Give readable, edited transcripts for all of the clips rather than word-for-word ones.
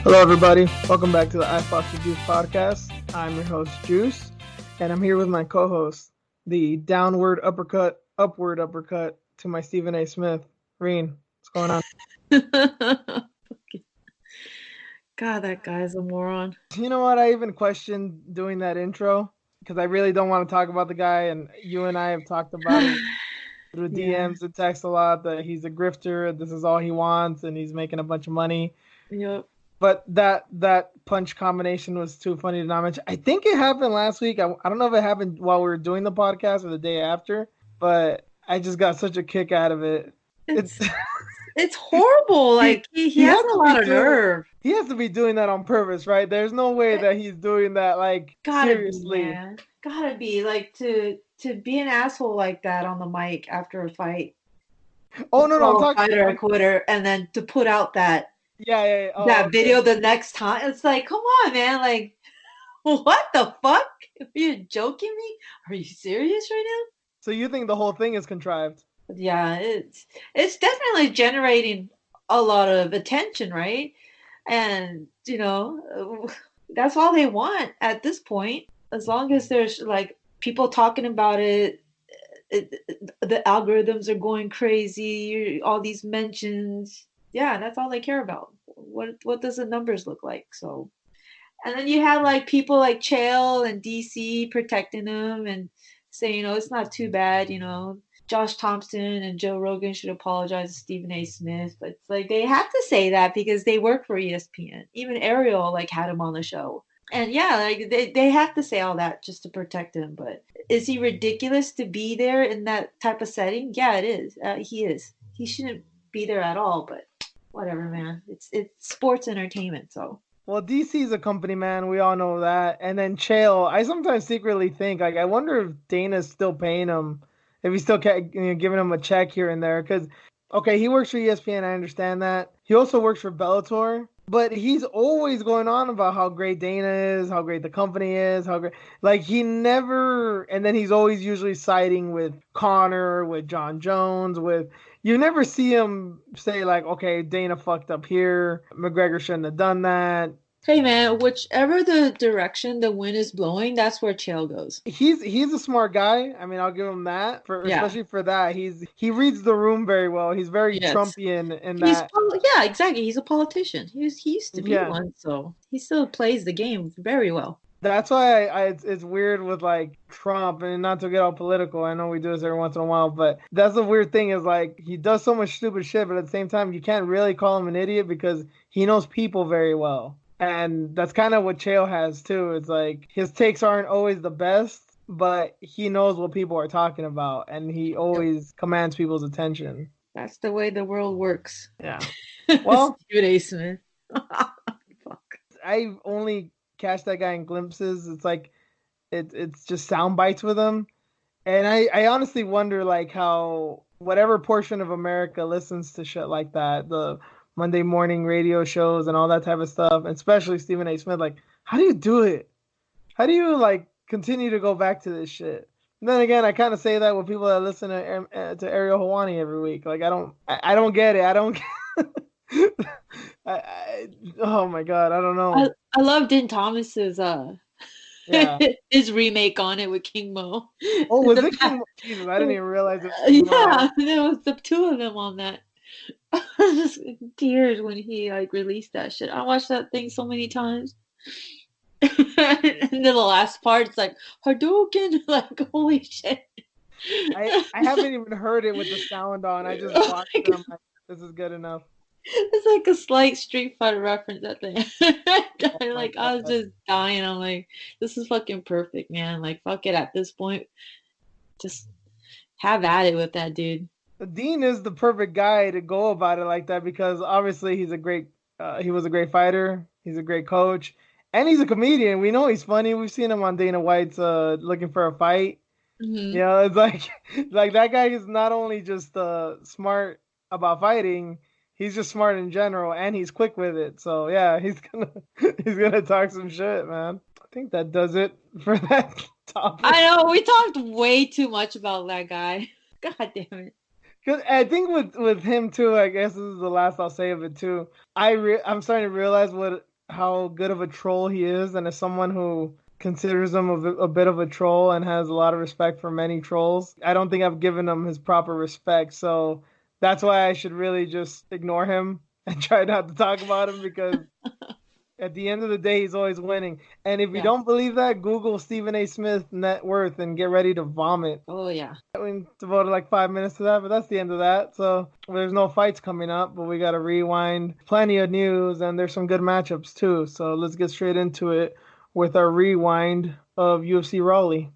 Hello, everybody. Welcome back to the I Fox the Juice podcast. I'm your host, Juice, and I'm here with my co-host, the downward uppercut, upward uppercut to my Stephen A. Smith. Reen, what's going on? God, that guy's a moron. You know what? I even questioned doing that intro because I really don't want to talk about the guy, and you and I have talked about it through DMs and text a lot that he's a grifter, this is all he wants, and he's making a bunch of money. Yep. But that punch combination was too funny to not mention. I think it happened last week. I don't know if it happened while we were doing the podcast or the day after, but I just got such a kick out of it. It's horrible. Like he has a lot of nerve. He has to be doing that on purpose, right? There's no way that he's doing that seriously. Man. Gotta be like to be an asshole like that on the mic after a fight. Oh no, I'm talking fighter a quitter, and then to put out that. Yeah. Oh, that video the next time. It's like, come on, man. Like, what the fuck? Are you joking me? Are you serious right now? So you think the whole thing is contrived? Yeah, it's definitely generating a lot of attention, right? And, you know, that's all they want at this point. As long as there's, like, people talking about it, the algorithms are going crazy, all these mentions. Yeah, that's all they care about. What does the numbers look like? So, and then you have like people like Chael and DC protecting them and saying, you know, it's not too bad. You know, Josh Thompson and Joe Rogan should apologize to Stephen A. Smith, but it's like they have to say that because they work for ESPN. Even Ariel like had him on the show, and yeah, like they have to say all that just to protect him. But is he ridiculous to be there in that type of setting? Yeah, it is. He is. He shouldn't be there at all, but. Whatever, man. It's sports entertainment, so. Well, DC's a company, man. We all know that. And then Chael, I sometimes secretly think, like, I wonder if Dana's still paying him, if he's still giving him a check here and there. Because, okay, he works for ESPN. I understand that. He also works for Bellator. But he's always going on about how great Dana is, how great the company is, how great. Like, he never. And then he's always usually siding with Conor, with John Jones, with. You never see him say, like, okay, Dana fucked up here. McGregor shouldn't have done that. Hey, man, whichever the direction the wind is blowing, that's where Chael goes. He's a smart guy. I mean, I'll give him that. Especially for that. He reads the room very well. He's very Trumpian in that. Yeah, exactly. He's a politician. He used to be one, so he still plays the game very well. That's why it's weird with like Trump, and not to get all political. I know we do this every once in a while, but that's the weird thing is like he does so much stupid shit, but at the same time you can't really call him an idiot because he knows people very well. And that's kind of what Chael has too. It's like his takes aren't always the best, but he knows what people are talking about, and he always commands people's attention. That's the way the world works. Yeah. Well, Stephen A. Smith. Fuck. I only catch that guy in glimpses. It's like it's just sound bites with him, and I honestly wonder like how whatever portion of America listens to shit like that, the Monday morning radio shows and all that type of stuff, especially Stephen A. Smith. Like, how do you do it? How do you like continue to go back to this shit? And then again, I kind of say that with people that listen to Ariel Helwani every week. Like, I don't get it. I don't. Oh my god, I don't know. I love Din Thomas's his remake on it with King Mo. Oh, was it King Mo? Jesus, I didn't even realize it. Yeah, there was the two of them on that. I was just in tears when he like released that shit. I watched that thing so many times. And then the last part, it's like Hadouken, like holy shit. I haven't even heard it with the sound on. I just watched it. I'm like, this is good enough. It's like a slight Street Fighter reference at the end. Like I was just dying. I'm like, this is fucking perfect, man. Like fuck it at this point. Just have at it with that dude. Dean is the perfect guy to go about it like that because obviously he's a great he was a great fighter, he's a great coach, and he's a comedian. We know he's funny. We've seen him on Dana White's Looking for a Fight. Hmm. You know, it's like that guy is not only just smart about fighting, he's just smart in general, and he's quick with it. So yeah, he's gonna he's gonna talk some shit, man. I think that does it for that I topic. know we talked way too much about that guy. God damn it. Cause I think with him too, I guess this is the last I'll say of it too. I'm starting to realize what how good of a troll he is, and as someone who considers him a bit of a troll and has a lot of respect for many trolls, I don't think I've given him his proper respect. So that's why I should really just ignore him and try not to talk about him because at the end of the day, he's always winning. And if you Yeah. don't believe that, Google Stephen A. Smith net worth and get ready to vomit. Oh yeah. We devoted like 5 minutes to that, but that's the end of that. So there's no fights coming up, but we got to rewind. Plenty of news, and there's some good matchups too. So let's get straight into it with our rewind of UFC Raleigh.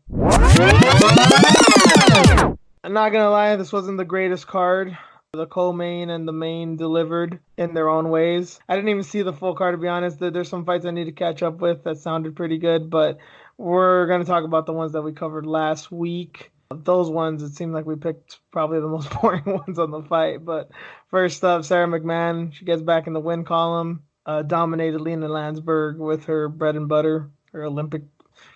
I'm not gonna lie, this wasn't the greatest card. The co-main and the main delivered in their own ways. I didn't even see the full card to be honest. There's some fights I need to catch up with that sounded pretty good, but we're gonna talk about the ones that we covered last week. Those ones, it seemed like we picked probably the most boring ones on the fight. But first up, Sarah McMahon, she gets back in the win column. Dominated Lena Landsberg with her bread and butter, her Olympic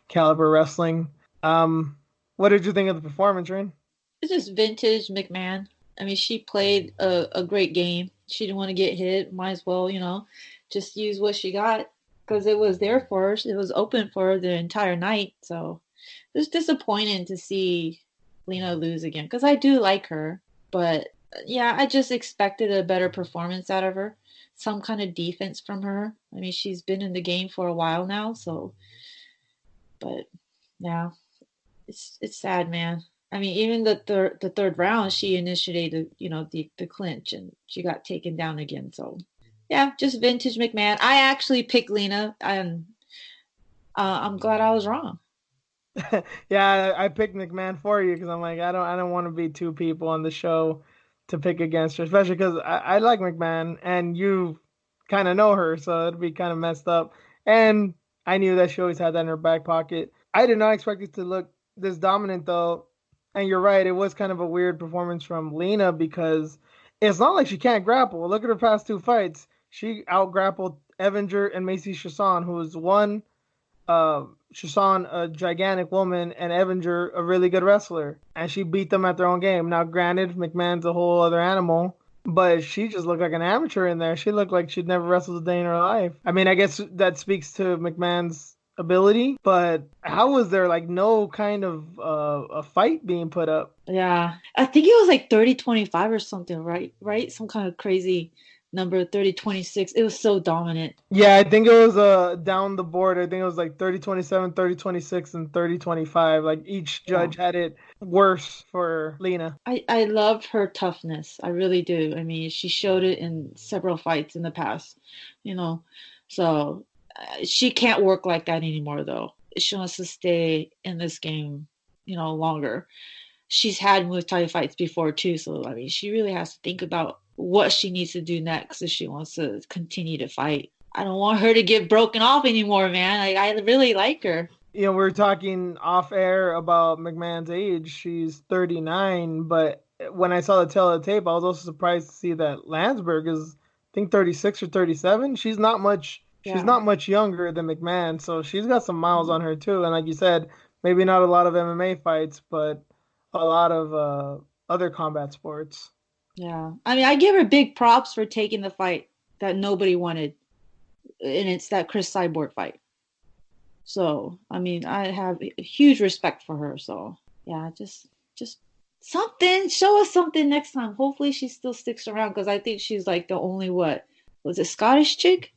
caliber wrestling. Um, what did you think of the performance, Rain? It's just vintage McMahon. I mean, she played a great game. She didn't want to get hit. Might as well, just use what she got because it was there for her. It was open for her the entire night. So it was disappointing to see Lena lose again because I do like her. But yeah, I just expected a better performance out of her. Some kind of defense from her. I mean, she's been in the game for a while now. So, but yeah, it's sad, man. I mean, even the third round, she initiated, the clinch, and she got taken down again. So, yeah, just vintage McMahon. I actually picked Lena, and I'm glad I was wrong. Yeah, I picked McMahon for you because I'm like I don't want to be two people on the show to pick against her, especially because I like McMahon and you kind of know her, so it'd be kind of messed up. And I knew that she always had that in her back pocket. I did not expect it to look this dominant though, and you're right, it was kind of a weird performance from Lena because it's not like she can't grapple. Look at her past two fights; she out grappled Evander and Macy Chiasson, who's one Shasan, a gigantic woman, and Evander, a really good wrestler, and she beat them at their own game. Now, granted, McMahon's a whole other animal, but she just looked like an amateur in there. She looked like she'd never wrestled a day in her life. I mean, I guess that speaks to McMahon's ability, but how was there like no kind of a fight being put up? Yeah, I think it was like 30-25 or something, right? Right? Some kind of crazy number, 30-26. It was so dominant. Yeah, I think it was down the board. I think it was like 30-27, 30-26, and 30-25. Like each Yeah. judge had it worse for Lena. I love her toughness. I really do. I mean, she showed it in several fights in the past, you know. So she can't work like that anymore, though. She wants to stay in this game, longer. She's had Muay Thai fights before too, so I mean, she really has to think about what she needs to do next if she wants to continue to fight. I don't want her to get broken off anymore, man. I really like her. We were talking off air about McMahon's age. She's 39, but when I saw the tail of the tape, I was also surprised to see that Landsberg is, I think, 36 or 37. She's not much. She's Yeah. not much younger than McMahon, so she's got some miles on her too. And like you said, maybe not a lot of MMA fights, but a lot of other combat sports. Yeah. I mean, I give her big props for taking the fight that nobody wanted, and it's that Chris Cyborg fight. So, I mean, I have a huge respect for her. So, yeah, just something, show us something next time. Hopefully she still sticks around because I think she's like the only what? Was it Scottish chick?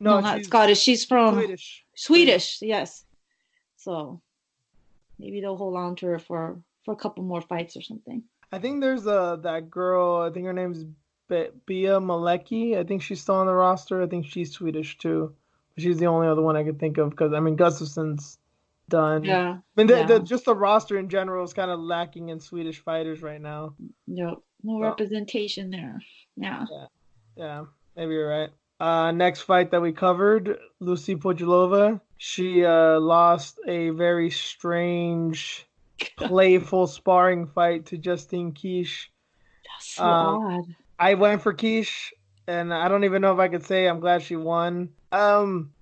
No, No, not she's Scottish. She's from Swedish. Swedish. Swedish, yes. So, maybe they'll hold on to her for a couple more fights or something. I think there's that girl. I think her name's Bia Malecki. I think she's still on the roster. I think she's Swedish too. She's the only other one I could think of because I mean Gustafson's done. Yeah. I mean Yeah. just the roster in general is kind of lacking in Swedish fighters right now. Yep. No So representation there. Yeah. yeah, yeah, maybe you're right. Next fight that we covered, Lucy Pudilova. She lost a very strange playful sparring fight to Justine Kish. That's so Um, odd. I went for Kish, and I don't even know if I could say I'm glad she won.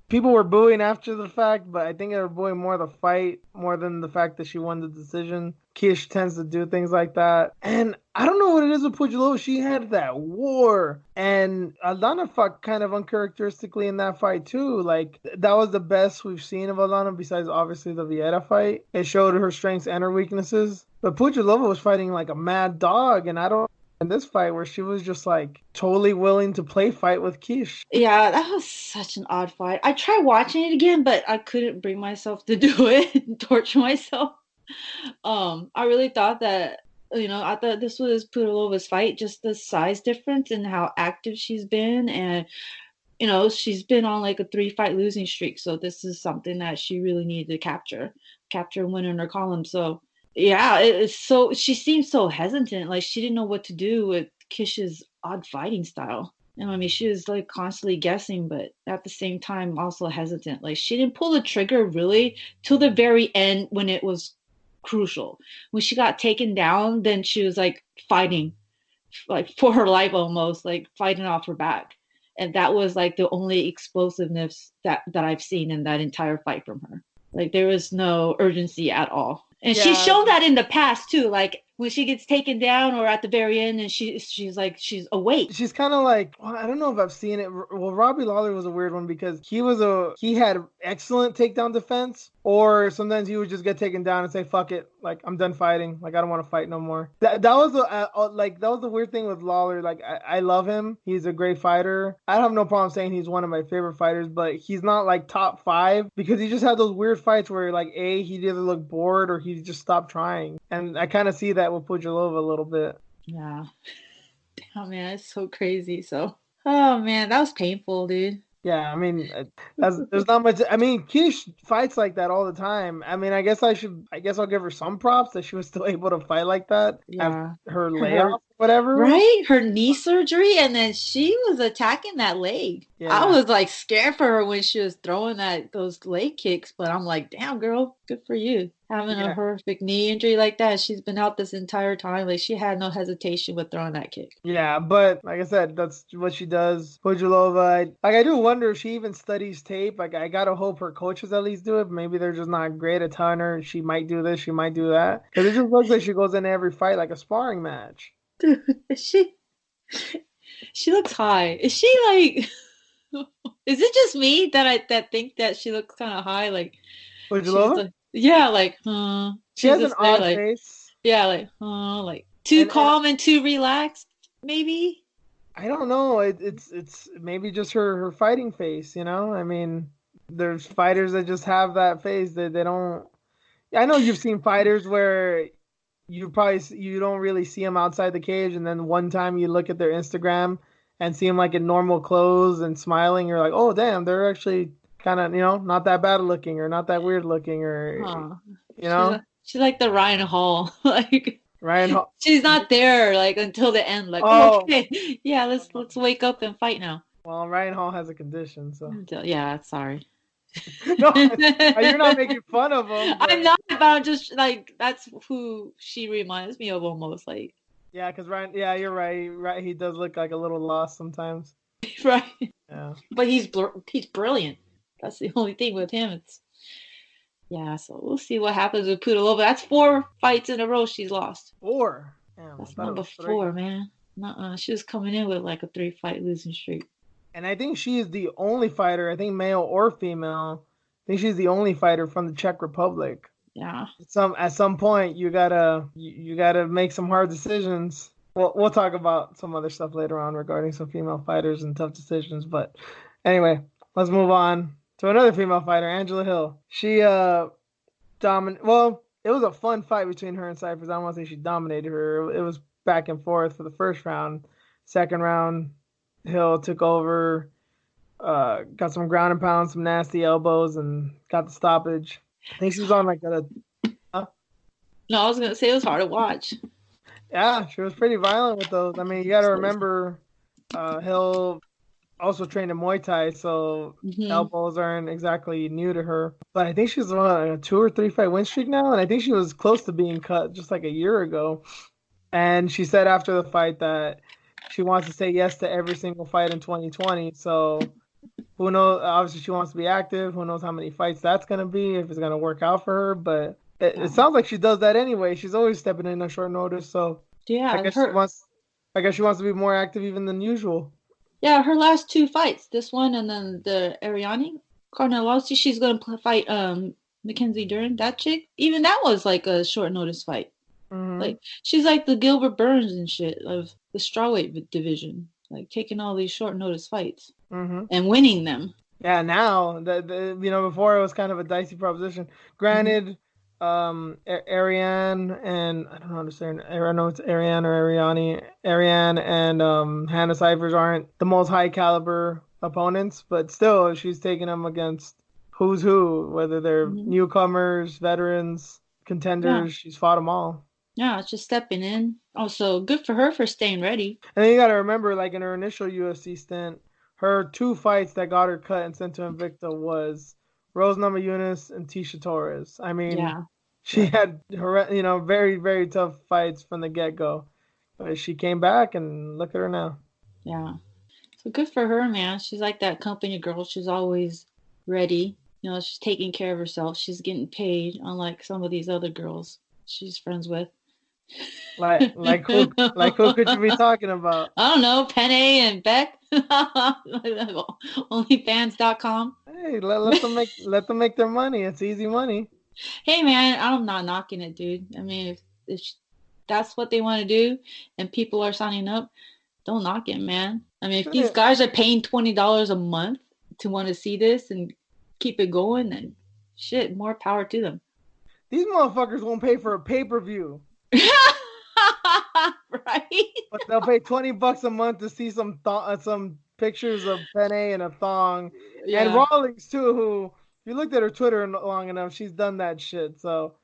People were booing after the fact, but I think they were booing more the fight more than the fact that she won the decision. Kish tends to do things like that, and I don't know what it is with Pugilova. She had that war, and Aldana fought kind of uncharacteristically in that fight too. Like that was the best we've seen of Aldana, besides obviously the Vieira fight. It showed her strengths and her weaknesses, but Pugilova was fighting like a mad dog, and I don't in this fight where she was just like totally willing to play fight with Kish. Yeah, that was such an odd fight. I tried watching it again, but I couldn't bring myself to do it and torture myself. I really thought that, I thought this was Pudilova's fight, just the size difference and how active she's been. And, she's been on like a 3-fight losing streak. So this is something that she really needed to capture and win in her column. So, yeah, it's so, she seemed so hesitant. Like she didn't know what to do with Kish's odd fighting style. I mean, she was like constantly guessing, but at the same time also hesitant. Like she didn't pull the trigger really till the very end when it was crucial. When she got taken down, then she was like fighting, like for her life almost, like fighting off her back. And that was like the only explosiveness that I've seen in that entire fight from her. Like there was no urgency at all. And she Yeah, showed that in the past too. Like when she gets taken down or at the very end and she's like she's awake. she's kind of like, well, I don't know if I've seen it. Well, Robbie Lawler was a weird one because he had excellent takedown defense, or sometimes he would just get taken down and say, "Fuck it, like I'm done fighting, like I don't want to fight no more." That was the weird thing with Lawler. Like I love him, he's a great fighter. I have no problem saying he's one of my favorite fighters, but he's not like top 5 because he just had those weird fights where like he'd either look bored or he just stopped trying, and I kind of see that with Pugilova a little bit. Yeah. Oh man, it's so crazy. So, oh man, that was painful, dude. Yeah, I mean, there's not much. I mean, Kish fights like that all the time. I mean, I guess I'll give her some props that she was still able to fight like that after Yeah. her Her, layoff, whatever. right? Her knee surgery, and then she was attacking that leg. I Yeah, was like scared for her when she was throwing those leg kicks, but I'm like, damn, girl, good for you. Having a yeah, horrific knee injury like that. She's been out this entire time. Like she had no hesitation with throwing that kick. yeah. But like I said, that's what she does. Pugilova, I do wonder if she even studies tape. Like, I gotta hope her coaches at least do it. Maybe they're just not great at telling her she might do this, she might do that. Because it just looks like she goes into every fight like a sparring match. Dude, she looks high. Is she like is it just me that think that she looks kind of high? Like she's Pugilova, like, yeah, like, she she's has an just there, odd like, face. yeah, like too And calm and too relaxed, maybe. I don't know. It's maybe just her fighting face, you know? I mean, there's fighters that just have that face that they don't. I know you've seen fighters where you don't really see them outside the cage, and then one time you look at their Instagram and see them like in normal clothes and smiling, you're like, oh damn, they're actually kind of not that bad looking or not that weird looking or Huh. you know She's like the Ryan Hall, like Ryan. she's not there like until the end. Like, oh, Oh, okay, yeah, let's wake up and fight now. well, Ryan Hall has a condition, so Yeah, sorry. no, you're not making fun of him, I'm but. not about just like that's who she reminds me of almost like Yeah, because Ryan. Yeah, you're right. Right, he does look like a little lost sometimes. right. Yeah. But he's brilliant. That's the only thing with him. It's yeah. So we'll see what happens with Pudilova. That's 4 fights in a row she's lost. 4. Damn, I That's thought it number was 3. 4, man. Nuh-uh. She was coming in with like a 3-fight losing streak. And I think she is the only fighter. I think male or female. I think she's the only fighter from the Czech Republic. Yeah. At some point you gotta make some hard decisions. We'll talk about some other stuff later on regarding some female fighters and tough decisions. But anyway, let's move on to another female fighter, Angela Hill. She dominated. Well, it was a fun fight between her and Cyphers. I don't want to say she dominated her. It was back and forth for the first round. Second round, Hill took over, got some ground and pound, some nasty elbows, and got the stoppage. I think she was on like a. No, I was gonna say it was hard to watch. Yeah, she was pretty violent with those. I mean, you got to remember, Hill also trained in Muay Thai, so Hmm. elbows aren't exactly new to her. But I think she's on a 2 or 3 fight win streak now, and I think she was close to being cut just like a year ago. And she said after the fight that she wants to say yes to every single fight in 2020. So who knows? Obviously, she wants to be active. Who knows how many fights that's going to be, if it's going to work out for her. But it Yeah. sounds like she does that anyway. She's always stepping in on short notice. So I Yeah, guess she her wants, I guess she wants to be more active even than usual. yeah, her last two fights, this one and then the Ariane Carnelossi, she's gonna fight Mackenzie Dern, that chick. Even that was like a short notice fight. Hmm. Like she's like the Gilbert Burns and shit of the strawweight division, like taking all these short notice fights Hmm. and winning them. Yeah, now before it was kind of a dicey proposition. Hmm. Granted, Ariane and I don't understand. I don't know if it's Ariane or Ariane. Ariane and Hannah Cyphers aren't the most high caliber opponents, but still, she's taking them against who's who, whether they're Hmm. newcomers, veterans, Yeah, contenders. She's fought them all. yeah, it's just stepping in. Also, good for her for staying ready. And then you got to remember, like in her initial UFC stint, her two fights that got her cut and sent to Invicta was Rose Namajunas and Tisha Torres. I mean, Yeah, she yeah, had very very tough fights from the get go, but she came back and look at her now. yeah. So good for her, man. She's like that company girl. She's always ready. You know, she's taking care of herself. She's getting paid, unlike some of these other girls she's friends with. Like who could you be talking about? I don't know, Penne and Beck. Onlyfans.com. Hey, let them make their money. It's easy money. Hey, man, I'm not knocking it, dude. I mean, if that's what they want to do and people are signing up, don't knock it, man. I mean, if these Yeah, guys are paying $20 a month to want to see this and keep it going, then shit, more power to them. these motherfuckers won't pay for a pay-per-view, Right? but they'll pay $20 a month to see some pictures of Penne in a thong, and Yeah. Rawlings too. Who, if you looked at her Twitter long enough, she's done that shit. So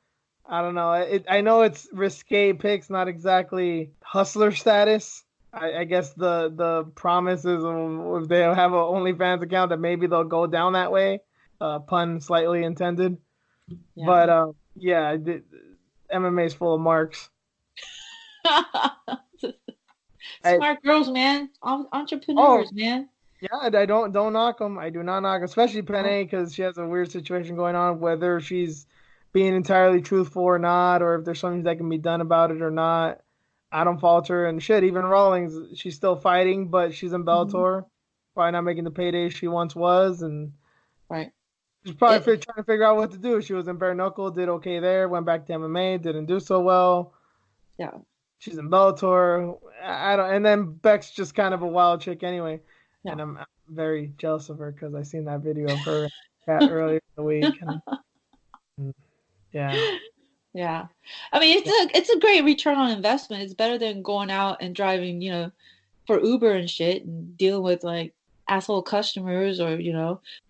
I don't know. I know it's risque picks, not exactly hustler status. I guess the promise is if they have an OnlyFans account that maybe they'll go down that way. Pun slightly intended, Yeah. but yeah, MMA is full of marks. I, Smart girls, man. oh Entrepreneurs, man. yeah, I don't knock them. I do not knock, especially Oh, Penne, because she has a weird situation going on. Whether she's being entirely truthful or not, or if there's something that can be done about it or not, I don't fault her. And shit, even Rawlings, she's still fighting, but she's in hmm. Bellator, probably not making the payday she once was, and Right. she's probably It, trying to figure out what to do. She was in bare knuckle, did okay there, went back to MMA, didn't do so well. yeah. She's in Bellator. I don't, and then Beck's just kind of a wild chick anyway, Yeah. and I'm very jealous of her because I seen that video of her and Cat earlier in the week, and yeah, Yeah. I mean, it's a great return on investment. It's better than going out and driving, for Uber and shit and dealing with like asshole customers or,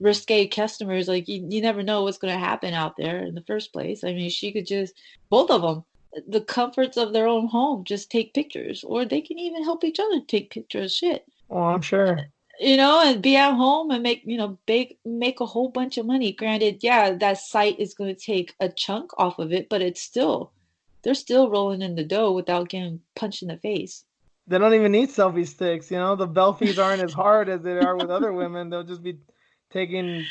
risque customers. Like you never know what's going to happen out there in the first place. I mean, she could just both of them, the comforts of their own home, just take pictures, or they can even help each other take pictures. Shit. well, I'm sure. And be at home and make a whole bunch of money. Granted, yeah, that site is going to take a chunk off of it, but they're still rolling in the dough without getting punched in the face. They don't even need selfie sticks. The Belfies aren't as hard as they are with other women. They'll just be taking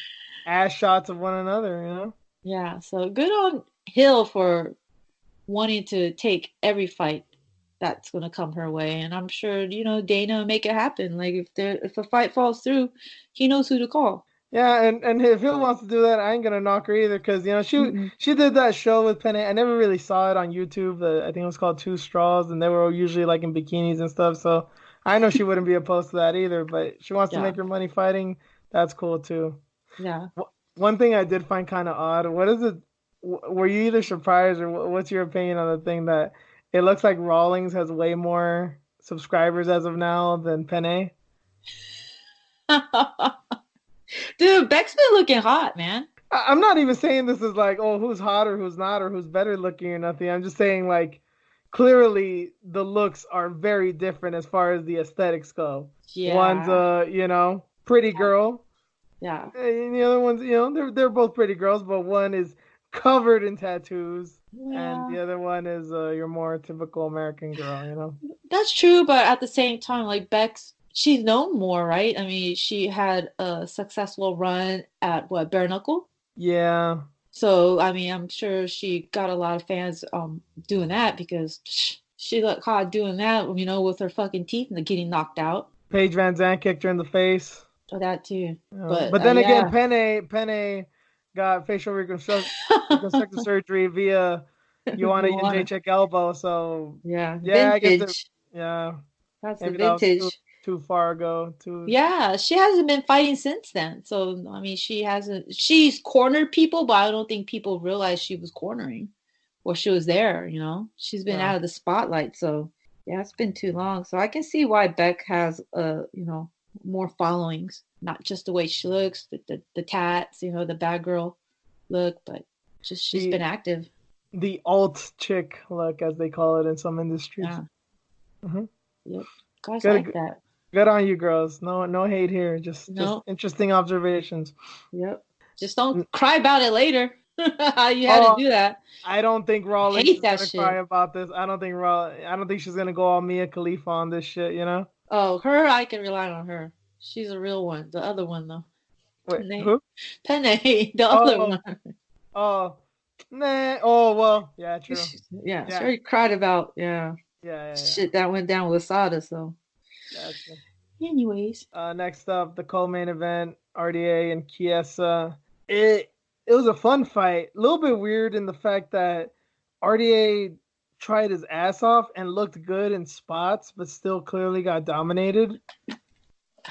ass shots of one another. Yeah, so good on Hill for wanting to take every fight that's going to come her way, and I'm sure Dana will make it happen. Like if a fight falls through, he knows who to call. Yeah, and if Hill wants to do that, I ain't gonna knock her either because she Mm-mm. she did that show with Penny. I never really saw it on YouTube. I think it was called Two Straws, and they were usually like in bikinis and stuff. So I know she wouldn't be opposed to that either. But she wants to Yeah, make her money fighting. That's cool too. yeah. One thing I did find kind of odd. What is it? Were you either surprised or what's your opinion on the thing that it looks like Rawlings has way more subscribers as of now than Penny? Dude, Beck's been looking hot, man. I'm not even saying this is like, oh, who's hot or who's not or who's better looking or nothing. I'm just saying like clearly the looks are very different as far as the aesthetics go. One's Yeah. pretty girl, Yeah. and the other one's they're both pretty girls, but one is covered in tattoos, and Yeah. the other one is your more typical American girl. That's true, but at the same time, like Beck's, she's known more, right? I mean, she had a successful run at what, Bare Knuckle? Yeah. So, I mean, I'm sure she got a lot of fans doing that because she looked hot doing that, with her fucking teeth and getting knocked out. Paige Van Zandt kicked her in the face. Or that too. But But then again, yeah. Penne got facial reconstructive surgery via Joanna Moana. Jedrzejczyk elbow. So Yeah, yeah, I guess vintage. yeah, That's the maybe that was too vintage. too far ago. Too Yeah, she hasn't been fighting since then. So, I mean, she's cornered people, but I don't think people realize she was cornering or she was there. She's been yeah. out of the spotlight. So, yeah, it's been too long. So, I can see why Beck has, more followings, not just the way she looks, the tats, the bad girl look, but just she's been The active. the alt chick look, as they call it in some industries. Yeah. Hmm. Yep. Guys like Good, that. good on you, girls. No hate here. Just No. interesting observations. Yep. Just don't cry about it later. How you had to Oh, do that. I don't think Rawlings Hate is that gonna cry shit. about this. I don't think she's gonna go all Mia Khalifa on this shit. Oh, her, I can rely on her. She's a real one. The other one, though. Wait, Penne. who? Penne, the other Oh, one. oh, nah. Oh, well, yeah, true. Yeah, she Yeah, already cried about, yeah, yeah. shit that went down with Sada, so. Gotcha. Anyways. Next up, the co-main event, RDA and Chiesa. It was a fun fight. A little bit weird in the fact that RDA tried his ass off and looked good in spots, but still clearly got dominated.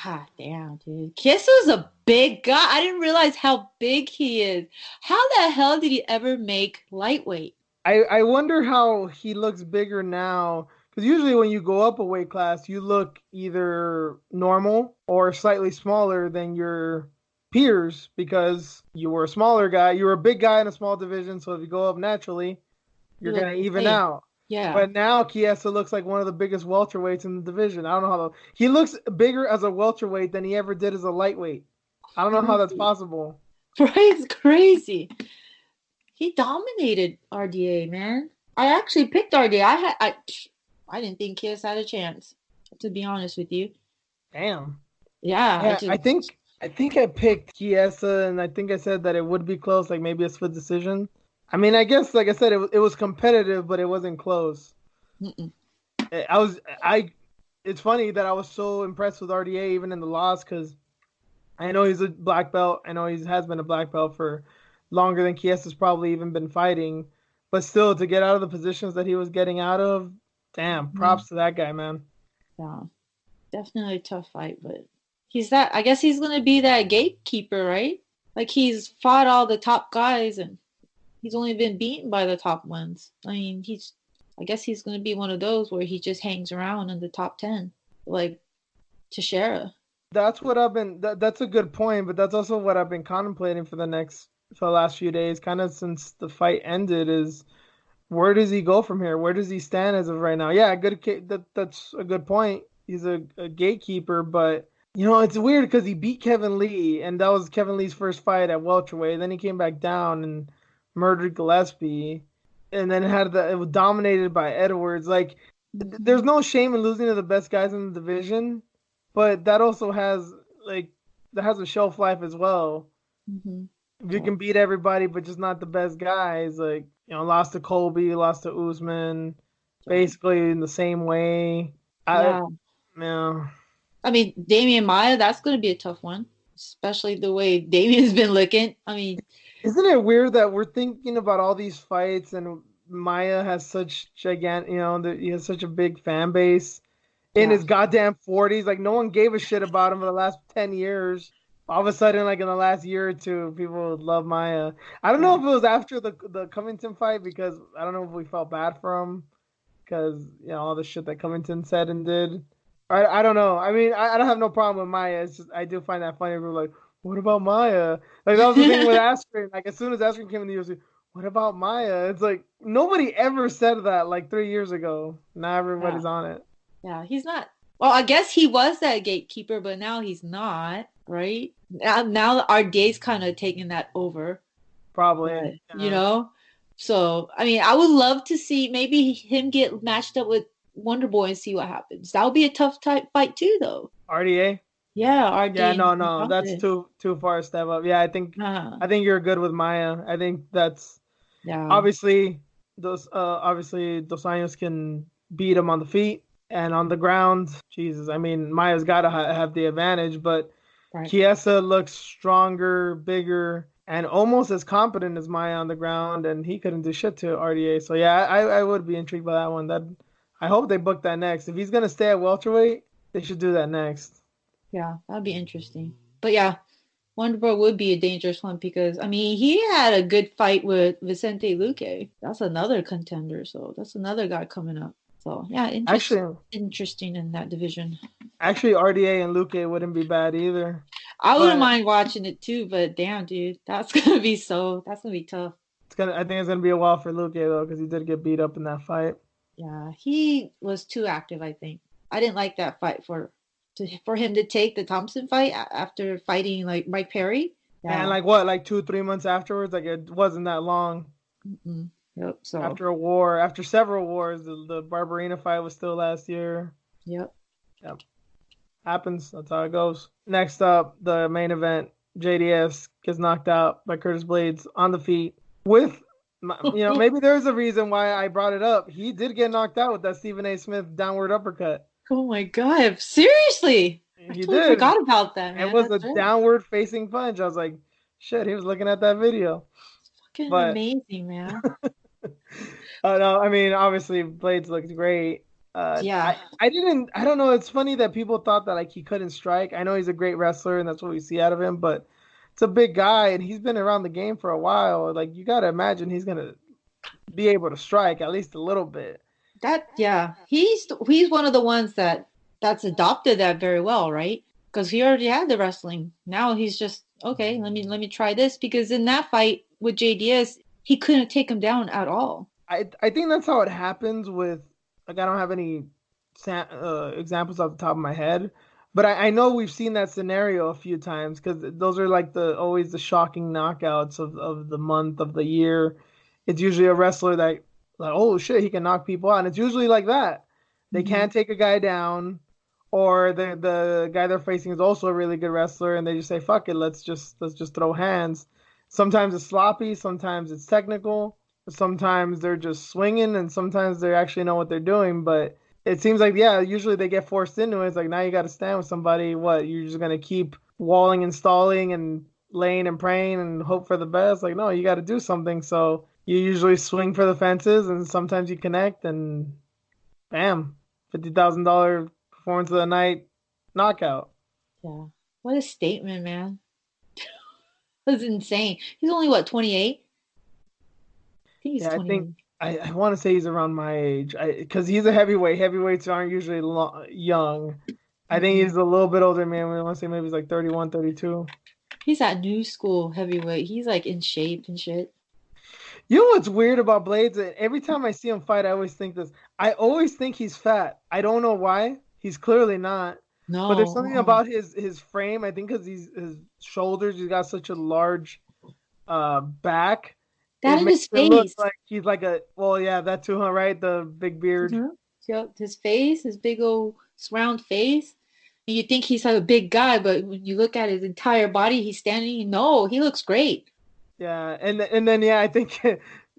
God damn, dude. Kissa's a big guy. I didn't realize how big he is. How the hell did he ever make lightweight? I wonder how he looks bigger now. Because usually when you go up a weight class, you look either normal or slightly smaller than your peers because you were a smaller guy. You were a big guy in a small division. So if you go up naturally, You you're look going to the even same. out. Yeah. But now Chiesa looks like one of the biggest welterweights in the division. I don't know he looks bigger as a welterweight than he ever did as a lightweight. I don't know how that's Crazy. possible. Right? It's crazy. He dominated RDA, man. I actually picked RDA. I didn't think Kiss had a chance, to be honest with you. Damn. Yeah, I Yeah, I just think I think I picked Chiesa, and I think I said that it would be close, like maybe a split decision. I mean, I guess like I said, it was competitive, but it wasn't close. mm-mm. I was I. It's funny that I was so impressed with RDA even in the loss because I know he's a black belt. I know he has been a black belt for longer than Chiesa's probably even been fighting. But still, to get out of the positions that he was getting out of, damn, Mhm. props to that guy, man. Yeah, definitely a tough fight, but I guess he's gonna be that gatekeeper, right? Like he's fought all the top guys and he's only been beaten by the top ones. I mean, I guess he's gonna be one of those where he just hangs around in the top 10, like Teixeira. That's what I've been. That's a good point, but that's also what I've been contemplating for the last few days, kind of since the fight ended. Is where does he go from here? Where does he stand as of right now? Yeah, that's a good point. He's a gatekeeper, but it's weird because he beat Kevin Lee, and that was Kevin Lee's first fight at welterweight. Then he came back down and murdered Gillespie, and then it was dominated by Edwards. Like, Hmm. there's no shame in losing to the best guys in the division, but that also like has a shelf life as well. Hmm. If you can beat everybody but just not the best guys, like lost to Kobe, lost to Usman, Yeah. basically in the same way. I Yeah. yeah. I mean, Damian Maya, that's going to be a tough one, especially the way Damian's been looking. I mean, Isn't it weird that we're thinking about all these fights and Maya has such gigantic, that he has such a big fan base in yeah. his goddamn 40s. Like no one gave a shit about him for the last 10 years. All of a sudden, like in the last year or two, people would love Maya. I don't know Yeah. if it was after the Covington fight because I don't know if we felt bad for him because all the shit that Covington said and did. I don't know. I mean, I don't have no problem with Maya. It's just I do find that funny. We're like, what about Maya? Like that was the thing with Askren. Like as soon as Askren came in the UFC, What about Maya? It's like nobody ever said that like 3 years ago. Now Yeah. everybody's on it. Yeah, he's not. Well, I guess he was that gatekeeper, but now he's not, right? Now our day's kind of taking that over, Probably. but Yeah. so I mean, I would love to see maybe him get matched up with Wonder Boy and see what happens. That would be a tough type fight too, though. RDA? Yeah, our Yeah, day no, and no. That's Compton. too far a step up. Yeah, Uh, I think you're good with Maya. I think that's yeah, obviously Dos Anjos can beat him on the feet and on the ground. Jesus, I mean Maya's got to have the advantage, but right. Chiesa looks stronger, bigger, and almost as competent as Maya on the ground, and he couldn't do shit to RDA. So yeah, I would be intrigued by that one. That I hope they book that next. If he's gonna stay at welterweight, they should do that next. Yeah, that'd be interesting. But yeah, Wonderboy would be a dangerous one because I mean he had a good fight with Vicente Luque. That's another contender, so that's another guy coming up. So yeah, Actually, interesting in that division. RDA and Luque wouldn't be bad either. I wouldn't But mind watching it too, but damn, dude, that's gonna be tough. I think it's gonna be a while for Luque though, because he did get beat up in that fight. Yeah, he was too active. I think I didn't like that fight for him to take the Thompson fight after fighting like Mike Perry. And Yeah. like what, like 2 3 months afterwards, like it wasn't that long Mm-mm. Yep. So. after a war, after several wars. The Barberina fight was still last year. Yep. Yep, happens. That's how it goes. Next up, the main event: JDS gets knocked out by Curtis Blades on the feet. With maybe there's a reason why I brought it up. He did get knocked out with that Stephen A. Smith downward uppercut. Oh my God! Seriously, I He totally did. forgot about that, It man. was a That's right. downward facing punch. I was like, shit, he was looking at that video. Fucking But amazing, man. no, I mean, obviously, Blades looked great. Yeah. I don't know. It's funny that people thought that like he couldn't strike. I know he's a great wrestler, and that's what we see out of him. But it's a big guy, and he's been around the game for a while. Like you got to imagine he's gonna be able to strike at least a little bit. Yeah. He's one of the ones that's adopted that very well, right? Because he already had the wrestling. Now he's just okay. Let me try this because in that fight with JDS, he couldn't take him down at all. I think that's how it happens with like I don't have any examples off the top of my head, but I know we've seen that scenario a few times because those are like the always the shocking knockouts of the month of the year. It's usually a wrestler that like oh shit he can knock people out, and it's usually like that. They Hmm. can't take a guy down, or the guy they're facing is also a really good wrestler, and they just say fuck it, let's just throw hands. Sometimes it's sloppy, sometimes it's technical, sometimes they're just swinging, and sometimes they actually know what they're doing. But it seems like yeah, usually they get forced into it. It's like now you got to stand with somebody. What you're just gonna keep walling and stalling and laying and praying and hope for the best? Like no, you got to do something. So you usually swing for the fences, and sometimes you connect, and bam, $50,000 performance of the night knockout. Yeah. What a statement, man. That's insane. He's only what, 28? I think he's Yeah, I think 21. I want to say he's around my age. Because he's a heavyweight. Heavyweights aren't usually young. I think Mm-mm. he's a little bit older, man. We want to say maybe he's like 31, 32. He's that new school heavyweight. He's like in shape and shit. You know what's weird about Blades? Every time I see him fight, I always think this. I always think he's fat. I don't know why. He's clearly not. But there's No. something about his frame. I think because his shoulders, he's got such a large back. That It in makes his it look face. like he's like a well, yeah, that too, huh? Right, the big beard. Hmm. Yep. His face, his big old round face. And you think he's like a big guy, but when you look at his entire body, he's standing. No, he looks great. Yeah, and then yeah, I think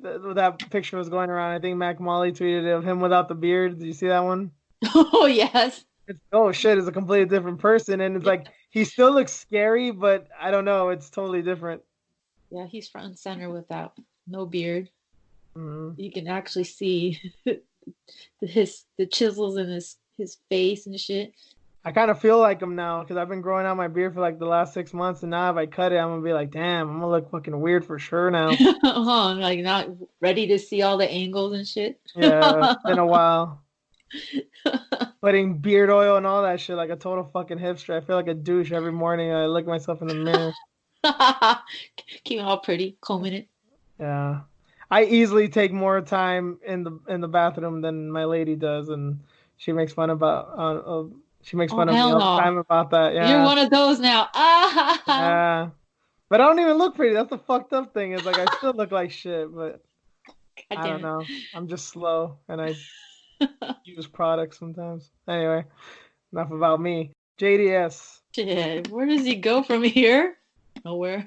that picture was going around. I think Mac Molly tweeted it of him without the beard. Did you see that one? Oh, yes. It's oh shit, it's a completely different person, and it's Yeah. like he still looks scary, but I don't know, it's totally different. Yeah, he's front and center with that. No beard. Mhm. You can actually see the chisels in his face and shit. I kind of feel like him now because I've been growing out my beard for like the last 6 months, and now if I cut it, I'm gonna be like, damn, I'm gonna look fucking weird for sure now. Uh-huh, like not ready to see all the angles and shit. Yeah, it's been a while. Putting beard oil and all that shit like a total fucking hipster. I feel like a douche every morning. I look at myself in the mirror. Keep it all pretty, combing it. Yeah. I easily take more time in the bathroom than my lady does, and she makes fun about she makes Oh fun of me hell all the no! time about that. You're Yeah, one of those now. Ah, yeah. But I don't even look pretty. That's the fucked up thing. Is like I still look like shit, but God I don't damn know. I'm just slow, and I use products sometimes. Anyway, enough about me. JDS. Shit, where does he go from here? Nowhere.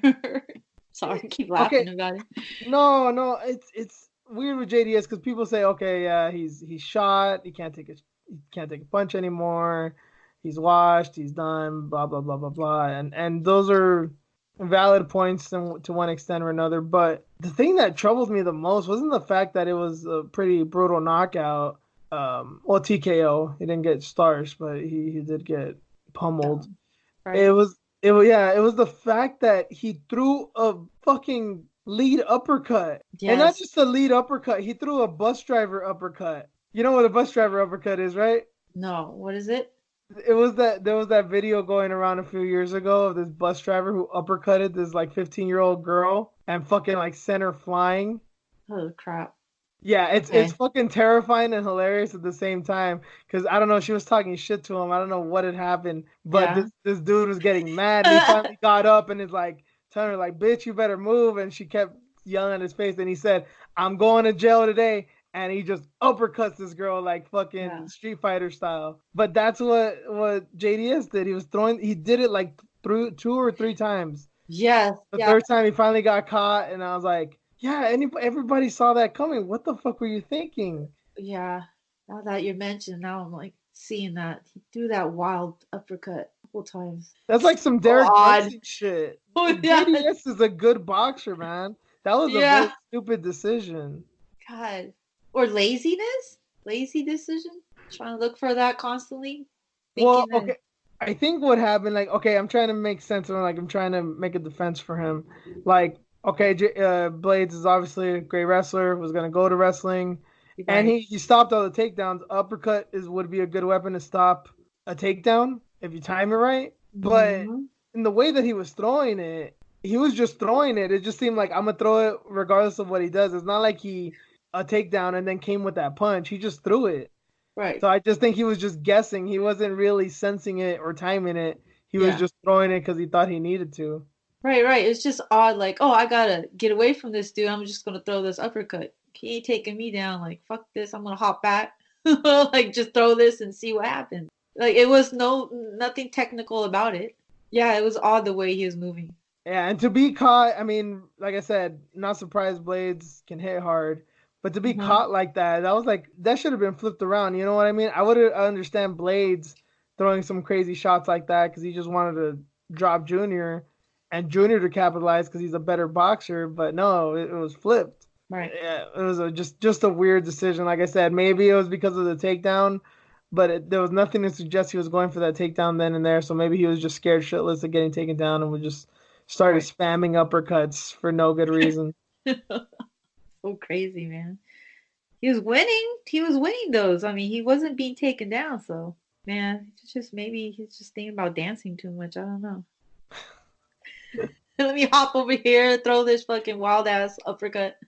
Sorry, keep Okay, laughing about it. no, no, it's weird with JDS because people say, okay, yeah, he's shot, he can't take a punch anymore, he's washed, he's done, blah blah blah blah blah, and those are valid points to one extent or another. But the thing that troubled me the most wasn't the fact that it was a pretty brutal knockout. Well, TKO, he didn't get stars, but he did get pummeled. Down. It Right? was yeah, it was the fact that he threw a fucking lead uppercut. And not Yes. just a lead uppercut, he threw a bus driver uppercut. You know what a bus driver uppercut is, right? No. What is it? It was that there was that video going around a few years ago of this bus driver who uppercutted this like 15-year-old girl and fucking like sent her flying. Oh crap. Yeah, it's Okay. fucking terrifying and hilarious at the same time because I don't know, she was talking shit to him. I don't know what had happened, but Yeah. this dude was getting mad and he finally got up and is like telling her like, "Bitch, you better move." And she kept yelling at his face and he said, "I'm going to jail today." And he just uppercuts this girl like Yeah. fucking Street Fighter style. But that's what JDS did. He did it like through two or three times. Yes. The Yeah. third time he finally got caught, and I was like, yeah, everybody saw that coming. What the fuck were you thinking? Yeah. Now that you mentioned, now I'm like seeing that he threw that wild uppercut a couple times. That's like some So Derek odd. Brunson shit. Oh yeah. JDS is a good boxer, man. That was a very Yeah. stupid decision. God. Or laziness? Lazy decision? Trying to look for that constantly. Well, Thinking that okay. I think what happened, like, okay, I'm trying to make sense of it, like, I'm trying to make a defense for him. Like, okay, Blades is obviously a great wrestler, was gonna go to wrestling, you're and right. he stopped all the takedowns. Uppercut is would be a good weapon to stop a takedown if you time it right. But Hmm. in the way that he was throwing it, he was just throwing it. It just seemed like I'm gonna throw it regardless of what he does. It's not like he a takedown and then came with that punch. He just threw it. Right. So I just think he was just guessing. He wasn't really sensing it or timing it. He was Yeah. just throwing it because he thought he needed to. Right, right. It's just odd, like, oh, I gotta get away from this dude. I'm just gonna throw this uppercut. He ain't taking me down. Like, fuck this. I'm gonna hop back. Like, just throw this and see what happens. Like, it was nothing technical about it. Yeah, it was odd the way he was moving. Yeah, and to be caught, I mean, like I said, not surprised Blades can hit hard, but to be Uh-huh. caught like that was like that should have been flipped around. You know what I mean? I would understand Blades throwing some crazy shots like that because he just wanted to drop Junior, and Junior to capitalize because he's a better boxer. But no, it was flipped. Right. Yeah, it was just a weird decision. Like I said, maybe it was because of the takedown, but there was nothing to suggest he was going for that takedown then and there. So maybe he was just scared shitless of getting taken down and would just started Right. spamming uppercuts for no good reason. So crazy, man. He was winning. He was winning those. I mean, he wasn't being taken down, so man, it's just maybe he's just thinking about dancing too much. I don't know. Let me hop over here, throw this fucking wild ass uppercut.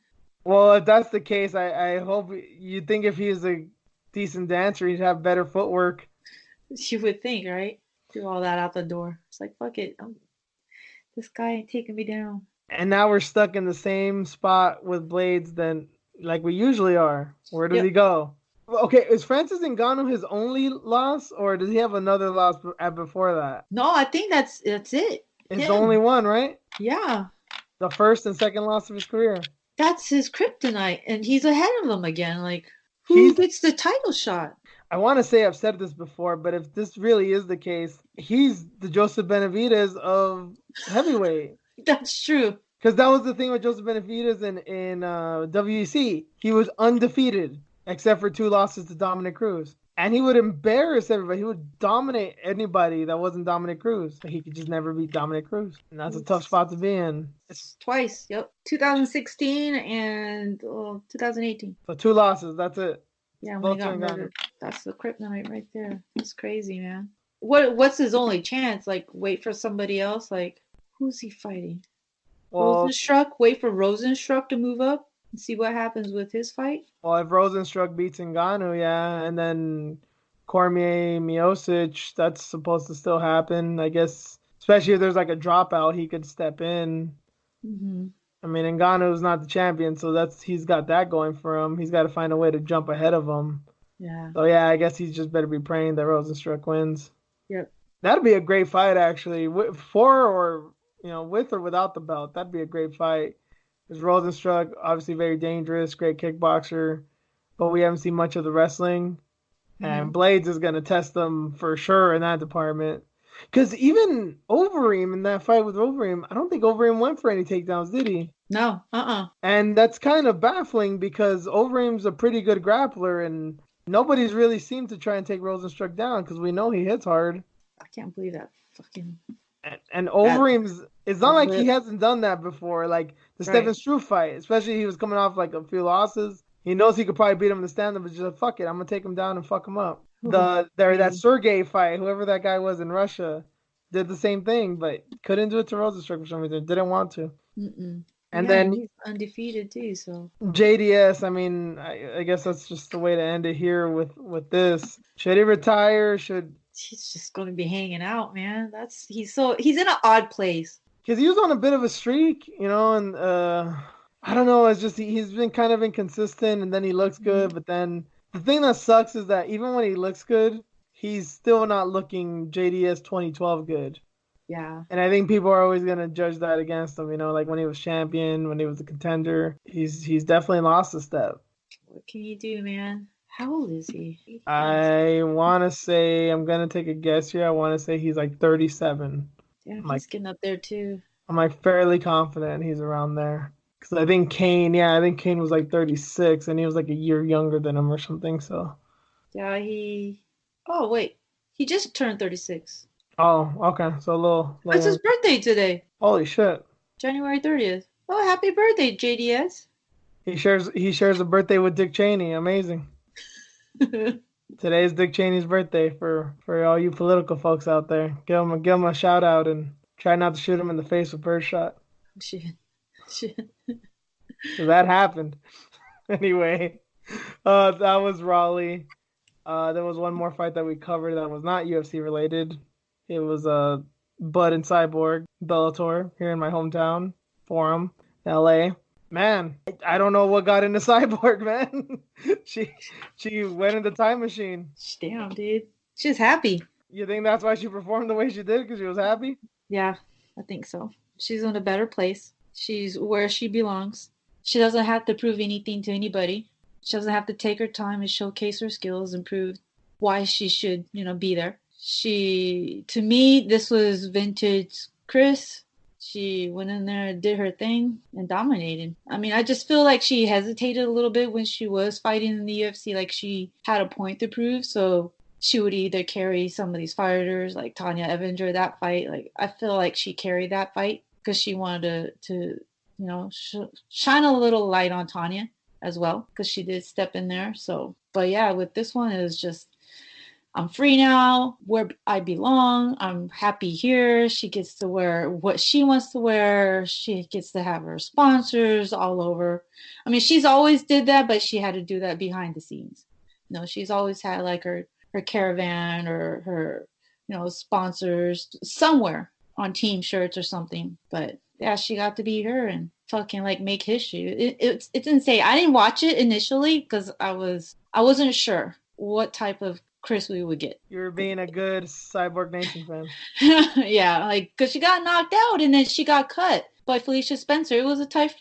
Well, if that's the case, I hope you think if he was a decent dancer, he'd have better footwork. You would think, right? Do all that out the door. It's like, fuck it. This guy ain't taking me down. And now we're stuck in the same spot with Blades than like we usually are. Where does he Yep. go? Okay, is Francis Ngannou his only loss, or does he have another loss before that? No, I think that's it. It's the only Him. one, right? Yeah. The first and second loss of his career. That's his kryptonite. And he's ahead of them again. Like, who He's gets the title shot? I want to say I've said this before, but if this really is the case, he's the Joseph Benavidez of heavyweight. That's true. Because that was the thing with Joseph Benavidez in WEC. He was undefeated except for two losses to Dominic Cruz. And he would embarrass everybody. He would dominate anybody that wasn't Dominic Cruz. He could just never beat Dominic Cruz. And that's a tough spot to be in. It's twice. Yep. 2016 and 2018. So two losses, that's it. Yeah, when he Both to got Ngannou. murdered. That's the kryptonite right there. That's crazy, man. What's his only chance? Like, wait for somebody else? Like, who's he fighting? Well, Rosenstruck? Wait for Rosenstruck to move up? See what happens with his fight. Well, if Rosenstruck beats Ngannou, yeah, and then Cormier Miocic, that's supposed to still happen, I guess. Especially if there's like a dropout, he could step in. Mm-hmm. I mean, Ngannou's not the champion, so he's got that going for him. He's got to find a way to jump ahead of him. Yeah. So yeah, I guess he's just better be praying that Rosenstruck wins. Yep. That'd be a great fight, actually, for or with or without the belt. That'd be a great fight. Because Rosenstruck, obviously very dangerous, great kickboxer, but we haven't seen much of the wrestling. Mm-hmm. And Blades is going to test them for sure in that department. Because even Overeem in that fight with Overeem, I don't think Overeem went for any takedowns, did he? No. And that's kind of baffling because Overeem's a pretty good grappler, and nobody's really seemed to try and take Rosenstruck down because we know he hits hard. I can't believe that fucking. And Overeem's, it's not like he hasn't done that before. Like the Right. Stephen Struve fight, especially he was coming off like a few losses. He knows he could probably beat him in the stand-up, but just like, fuck it, I'm gonna take him down and fuck him up. That Sergey fight, whoever that guy was in Russia, did the same thing, but couldn't do it to Rosenstruck for some reason. Didn't want to. Mm-mm. And yeah, then he's undefeated too. So JDS, I mean, I guess that's just the way to end it here with this. Should he retire? he's just going to be hanging out, man. He's in an odd place. Because he was on a bit of a streak, and I don't know. It's just he's been kind of inconsistent, and then he looks good, but then the thing that sucks is that even when he looks good, he's still not looking JDS 2012 good. Yeah. And I think people are always gonna judge that against him. Like when he was champion, when he was a contender, he's definitely lost a step. What can you do, man? How old is he? I want to say, I'm gonna take a guess here. I want to say he's like 37. Yeah, he's getting up there too. I'm like fairly confident he's around there. Because I think Kane was like 36 and he was like a year younger than him or something. So. Yeah, oh, wait. He just turned 36. Oh, okay. So a little. It's his birthday today. Holy shit. January 30th. Oh, happy birthday, JDS. He shares a birthday with Dick Cheney. Amazing. Today is Dick Cheney's birthday for all you political folks out there. Give him a shout out and try not to shoot him in the face with birdshot. Shit. So that happened. Anyway, that was Raleigh. There was one more fight that we covered that was not UFC related. It was Bud and Cyborg Bellator here in my hometown, Forum, LA. Man, I don't know what got into Cyborg, man. She went in the time machine. Damn, dude. She's happy. You think that's why she performed the way she did? Because she was happy? Yeah, I think so. She's in a better place. She's where she belongs. She doesn't have to prove anything to anybody. She doesn't have to take her time and showcase her skills and prove why she should, be there. To me, this was vintage Chris. She went in there, did her thing, and dominated. I mean, I just feel like she hesitated a little bit when she was fighting in the UFC. Like, she had a point to prove, so she would either carry some of these fighters, like Tanya Evinger, that fight. Like, I feel like she carried that fight because she wanted to shine a little light on Tanya as well, because she did step in there. So, but yeah, with this one, it was just, I'm free now, where I belong. I'm happy here. She gets to wear what she wants to wear. She gets to have her sponsors all over. I mean, she's always did that, but she had to do that behind the scenes. She's always had like her caravan or her, sponsors somewhere on team shirts or something. But yeah, she got to be her and fucking like make history. It's insane. I didn't watch it initially because I wasn't sure what type of Chris we would get. You were being a good Cyborg Nation fan. Yeah, like because she got knocked out and then she got cut by Felicia Spencer. It was a tough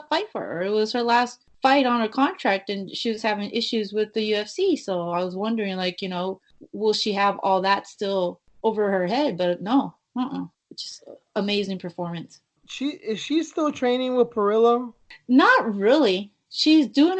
fight for her. It was her last fight on her contract, and she was having issues with the UFC. So I was wondering, like, will she have all that still over her head? But no, just amazing performance. Is she still training with Perillo? Not really. She's doing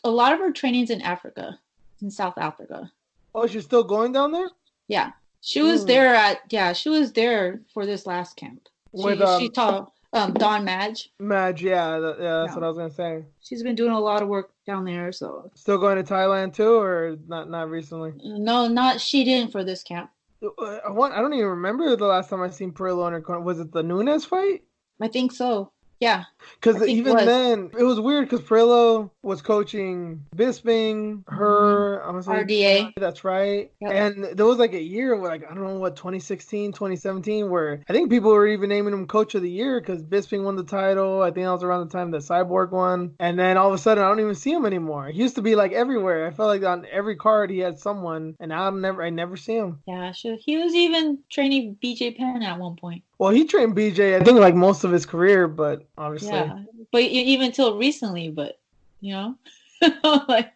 a lot of her trainings in Africa, in South Africa. Oh, she's still going down there? Yeah. She was there she was there for this last camp. She taught Don Madge. Madge, yeah, that's what I was going to say. She's been doing a lot of work down there, so. Still going to Thailand too, or not recently? No, she didn't for this camp. I don't even remember the last time I seen Perillo on her corner. Was it the Nunes fight? I think so. Yeah. Because even then, it was weird because Perillo was coaching Bisping, her, I'm gonna say RDA. that's right. Yep. And there was like a year where, like, I don't know what, 2016, 2017, where I think people were even naming him coach of the year because Bisping won the title. I think that was around the time that Cyborg won. And then all of a sudden, I don't even see him anymore. He used to be like everywhere. I felt like on every card he had someone, and now I never see him. Yeah, sure. He was even training BJ Penn at one point. Well, he trained BJ, I think, like most of his career, but obviously. Yeah, but even till recently, but like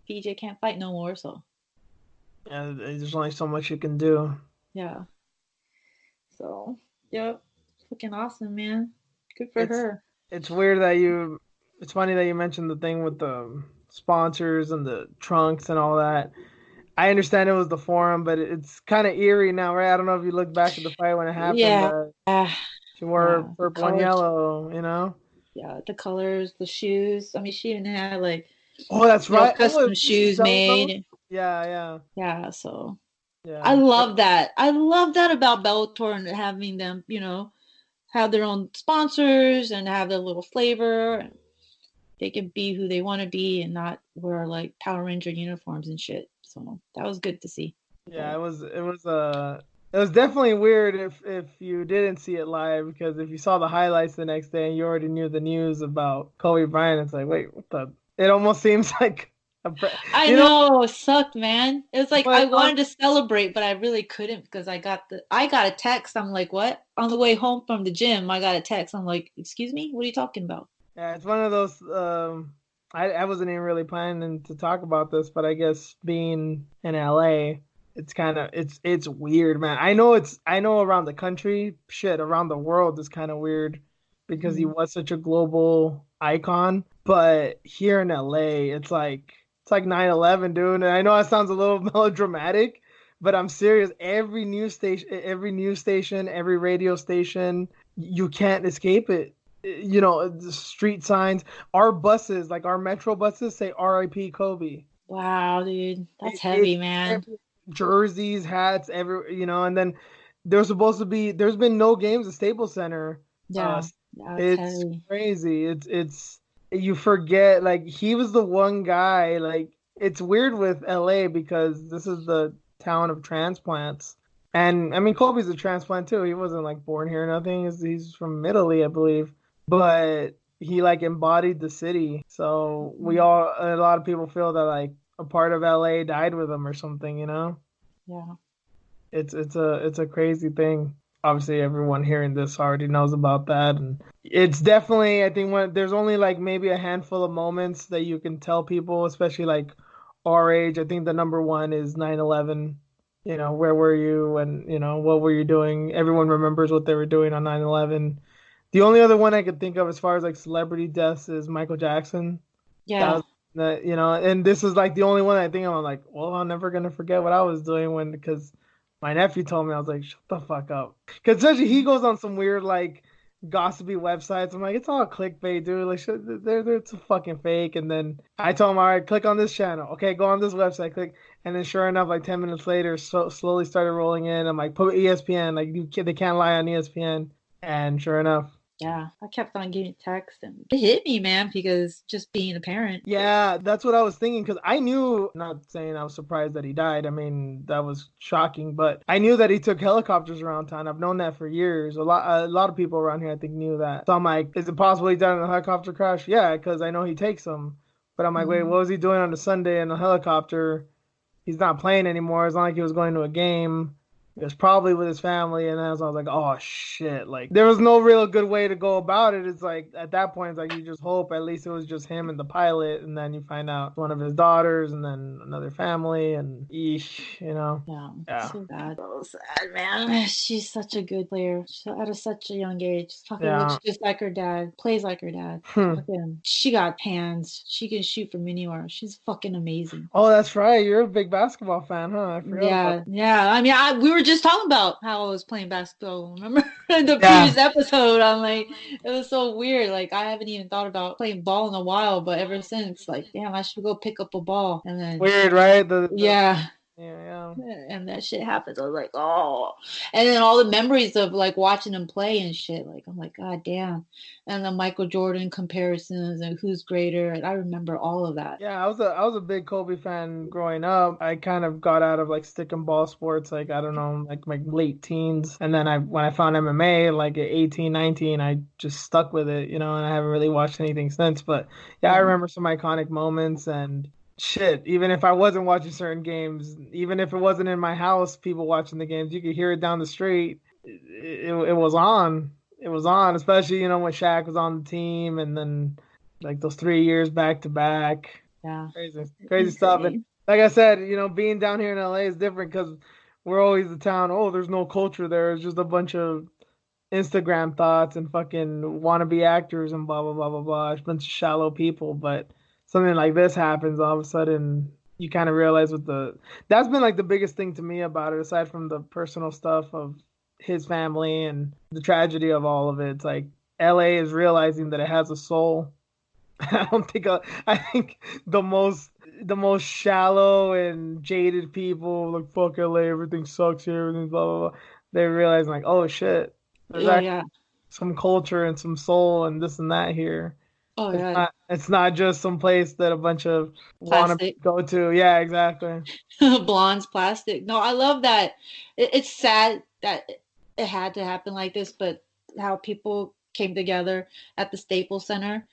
BJ can't fight no more, so. Yeah, there's only so much you can do. Yeah. So, yep. Fucking awesome, man. Good for her. It's weird it's funny that you mentioned the thing with the sponsors and the trunks and all that. I understand it was the forum, but it's kind of eerie now, right? I don't know if you look back at the fight when it happened. Yeah. She wore purple and yellow, you know? Yeah, the colors, the shoes. I mean, she even had like that's right. custom shoes made. Yeah. Yeah, so yeah. I love that. I love that about Bellator and having them, have their own sponsors and have their little flavor. They can be who they want to be and not wear like Power Ranger uniforms and shit. So that was good to see. Yeah, it was definitely weird if you didn't see it live, because if you saw the highlights the next day and you already knew the news about Kobe Bryant, it's like, wait, what the? It almost seems like I know, it sucked, man. It was like but, I wanted to celebrate, but I really couldn't because I got a text. I'm like, what? On the way home from the gym, I got a text. I'm like, excuse me, what are you talking about? Yeah, it's one of those. I wasn't even really planning to talk about this, but I guess being in LA, it's kind of it's weird, man. I know around the country, shit, around the world is kind of weird because he was such a global icon. But here in LA, it's like 9/11, dude. And I know that sounds a little melodramatic, but I'm serious. Every news station, every radio station, you can't escape it. The street signs, our buses, like our metro buses, say R.I.P. Kobe. Wow, dude, that's heavy, man. Jerseys, hats, and then there's been no games at Staples Center. Yeah, it's heavy. crazy. It's you forget, like, he was the one guy. Like, it's weird with LA because this is the town of transplants. And I mean, Kobe's a transplant too. He wasn't like born here or nothing. He's from Italy, I believe. But he like embodied the city. So a lot of people feel that like a part of LA died with him or something, Yeah. It's a crazy thing. Obviously everyone hearing this already knows about that, and it's definitely, I think, when there's only like maybe a handful of moments that you can tell people, especially like our age. I think the number one is 9/11. Where were you, and what were you doing? Everyone remembers what they were doing on 9/11. The only other one I could think of as far as like celebrity deaths is Michael Jackson. Yeah. And this is like the only one I think I'm like, well, I'm never gonna forget what I was doing because my nephew told me. I was like, shut the fuck up. Because especially he goes on some weird like gossipy websites. I'm like, it's all clickbait, dude. Like, it's a fucking fake. And then I told him, all right, click on this channel. Okay, go on this website, click. And then sure enough, like 10 minutes later, slowly started rolling in. I'm like, put ESPN. Like, they can't lie on ESPN. And sure enough. Yeah, I kept on getting texts, and it hit me, man, because just being a parent. Yeah, that's what I was thinking, because I knew, not saying I was surprised that he died. I mean, that was shocking, but I knew that he took helicopters around town. I've known that for years. A lot of people around here, I think, knew that. So I'm like, is it possible he died in a helicopter crash? Yeah, because I know he takes them. But I'm like, wait, what was he doing on a Sunday in a helicopter? He's not playing anymore. It's not like he was going to a game. It was probably with his family, and then I was like, oh shit. Like, there was no real good way to go about it. It's like, at that point, it's like you just hope at least it was just him and the pilot, and then you find out one of his daughters, and then another family, and eesh, Yeah. So bad. So sad, man. She's such a good player. At such a young age. Fucking looks just like her dad. Plays like her dad. She got hands. She can shoot from anywhere. She's fucking amazing. Oh, that's right. You're a big basketball fan, huh? I forgot about that. Yeah. I mean, we were just talking about how I was playing basketball. Remember in the previous episode? I'm like, it was so weird. Like, I haven't even thought about playing ball in a while, but ever since, like, damn, I should go pick up a ball. And then weird, right? Yeah. Yeah. And that shit happens. I was like, oh. And then all the memories of like watching him play and shit. Like, I'm like, God damn. And the Michael Jordan comparisons and who's greater. And I remember all of that. Yeah, I was a big Kobe fan growing up. I kind of got out of like stick and ball sports, like I don't know, like my late teens. And then when I found MMA like at 18, 19, I just stuck with it, and I haven't really watched anything since. But yeah, I Yeah. remember some iconic moments and shit. Even if I wasn't watching certain games, even if it wasn't in my house, people watching the games, you could hear it down the street. It was on. It was on, especially, when Shaq was on the team and then like those 3 years back to back. Yeah. Crazy, crazy stuff. And Insane. like I said, being down here in LA is different because we're always the town. Oh, there's no culture there. It's just a bunch of Instagram thoughts and fucking wannabe actors and blah blah blah blah blah. It's a bunch of shallow people. But something like this happens, all of a sudden you kind of realize that's been like the biggest thing to me about it, aside from the personal stuff of his family and the tragedy of all of it. It's like LA is realizing that it has a soul. I think the most shallow and jaded people, like fuck LA, everything sucks here, everything blah blah blah. They're realizing like, oh shit, there's Oh, actually yeah. some culture and some soul and this and that here. Oh, It's yeah. not just some place that a bunch of wanna Plastic. go to. Yeah, exactly. Blonde's plastic. No, I love that. It's sad that it had to happen like this, but how people came together at the Staples Center.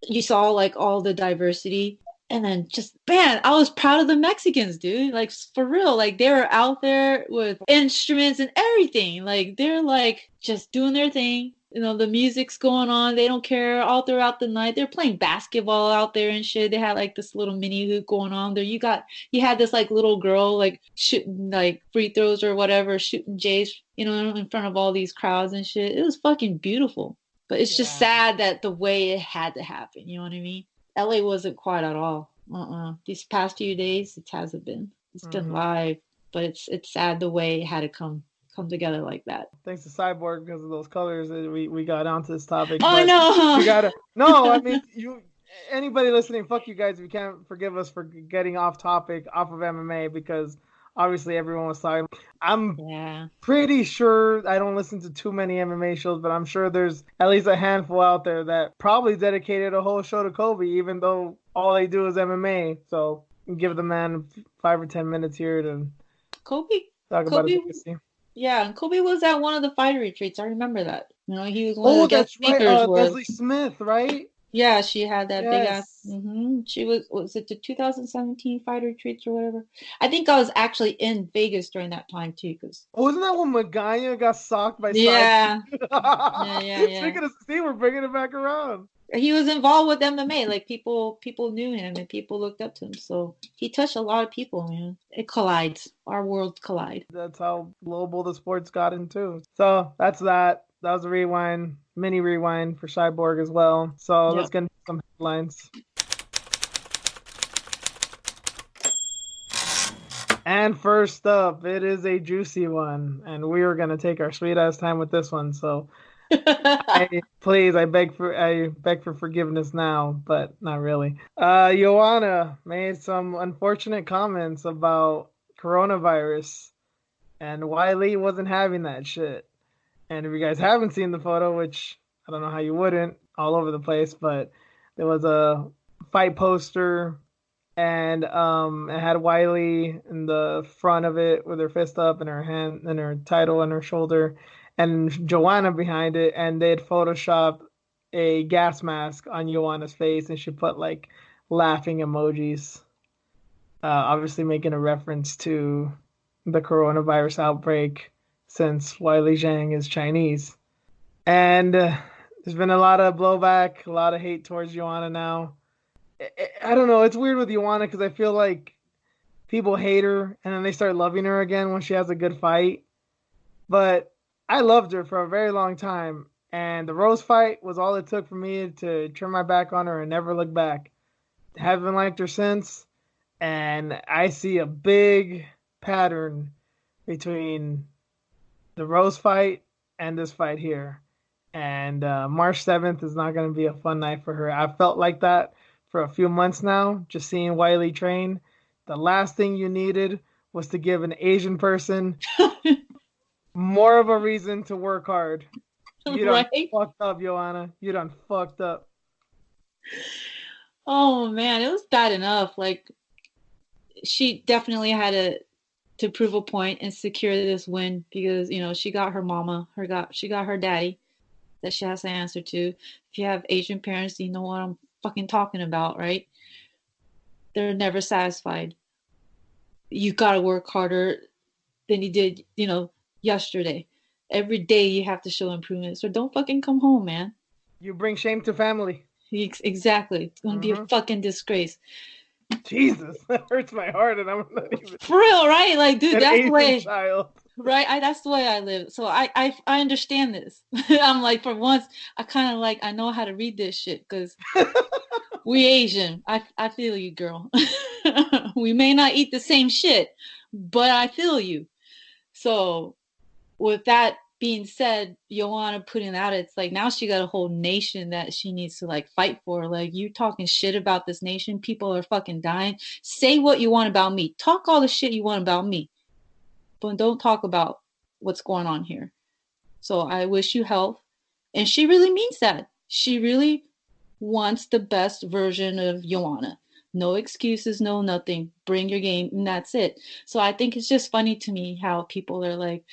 You saw like all the diversity, and then just man, I was proud of the Mexicans, dude. Like for real, like they were out there with instruments and everything. Like they're like just doing their thing. The music's going on. They don't care all throughout the night. They're playing basketball out there and shit. They had like this little mini hoop going on there. You had this like little girl like shooting like free throws or whatever, shooting Jays, in front of all these crowds and shit. It was fucking beautiful. But it's just Yeah. sad that the way it had to happen. You know what I mean? LA wasn't quiet at all. These past few days, it hasn't been. It's been Hmm. live, but it's sad the way it had to come together like that. Thanks to Cyborg because of those colors that we got onto this topic. Oh But we no! gotta no, I mean you anybody listening, fuck you guys if you can't forgive us for getting off topic off of MMA because obviously everyone was talking. I'm Yeah. pretty sure I don't listen to too many MMA shows, but I'm sure there's at least a handful out there that probably dedicated a whole show to Kobe, even though all they do is MMA. So give the man 5 or 10 minutes here to Kobe. talk about his Kobe. legacy. Yeah, and Kobe was at one of the fighter retreats. I remember that. He was one of the Oh, guest that's right. speakers. Leslie Smith, right? Yeah, she had that big ass. Yes. She was it the 2017 fighter retreats or whatever? I think I was actually in Vegas during that time too, because Oh, wasn't that when Magana got socked by Cyborg? yeah, yeah. Speaking of Steve, we're bringing it back around. He was involved with MMA. Like people knew him and people looked up to him. So he touched a lot of people, man. It collides. Our worlds collide. That's how global the sports got into. So that's that. That was a rewind, mini rewind for Cyborg as well. So let's Yep. get into some headlines. And first up, it is a juicy one, and we are gonna take our sweet ass time with this one. So I beg for forgiveness now, but not really. Joanna made some unfortunate comments about coronavirus, and Wiley wasn't having that shit. And if you guys haven't seen the photo, which I don't know how you wouldn't, all over the place, but there was a fight poster and it had Wiley in the front of it with her fist up and her hand and her title on her shoulder, and Joanna behind it, and they'd photoshopped a gas mask on Joanna's face, and she put like laughing emojis, obviously making a reference to the coronavirus outbreak since Wiley Zhang is Chinese. And there's been a lot of blowback, a lot of hate towards Joanna now. I don't know. It's weird with Joanna because I feel like people hate her and then they start loving her again when she has a good fight. But I loved her for a very long time. And the Rose fight was all it took for me to turn my back on her and never look back. Haven't liked her since. And I see a big pattern between the Rose fight and this fight here. And March 7th is not going to be a fun night for her. I felt like that for a few months now, just seeing Wiley train. The last thing you needed was to give an Asian person more of a reason to work hard. You done Right? fucked up, Joanna. You done fucked up. Oh man, it was bad enough. Like she definitely had to prove a point and secure this win because she got her mama, she got her daddy that she has to answer to. If you have Asian parents, you know what I'm fucking talking about, right? They're never satisfied. You gotta work harder than you did, yesterday. Every day you have to show improvement. So don't fucking come home, man. You bring shame to family. Exactly. It's gonna be a fucking disgrace. Jesus, that hurts my heart, and I'm not even for real, right? Like, dude, an that's the Asian way. child. Right, that's the way I live. So I understand this. I'm like, for once, I kind of like I know how to read this shit because we Asian. I feel you, girl. We may not eat the same shit, but I feel you. So with that being said, Joanna putting out, it's like now she got a whole nation that she needs to like fight for. Like, you talking shit about this nation, people are fucking dying. Say what you want about me. Talk all the shit you want about me, but don't talk about what's going on here. So I wish you health. And she really means that. She really wants the best version of Joanna. No excuses, no nothing. Bring your game, and that's it. So I think it's just funny to me how people are like,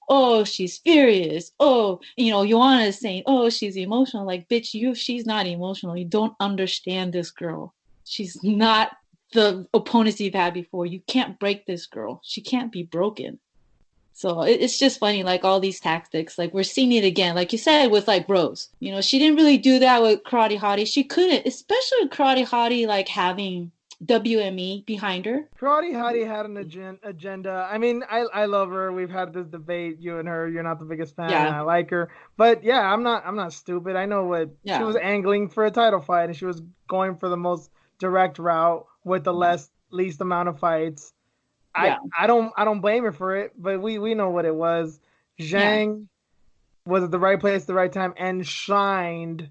oh, she's furious. Oh, Joanna is saying, oh, she's emotional. Like, bitch, she's not emotional. You don't understand this girl. She's not the opponents you've had before. You can't break this girl. She can't be broken. So it's just funny, like all these tactics, like we're seeing it again, like you said, with like Rose. She didn't really do that with Karate Hottie. She couldn't, especially with Karate Hottie, like having WME behind her. Karate Hottie had an agenda. I mean, I love her. We've had this debate, you and her. You're not the biggest fan, and Yeah, I like her. But yeah, I'm not stupid. I know what she yeah, was angling for a title fight, and she was going for the most direct route with the least amount of fights. I yeah, I don't blame her for it, but we know what it was. yeah. Zhang was at the right place at the right time and shined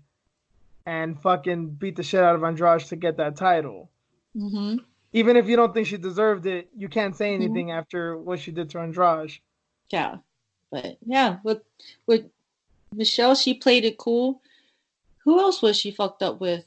and fucking beat the shit out of Andrade to get that title. Mm-hmm. Even if you don't think she deserved it, you can't say Mm-hmm. anything after what she did to Andrade. Yeah, but yeah, with Michelle, she played it cool. Who else was she fucked up with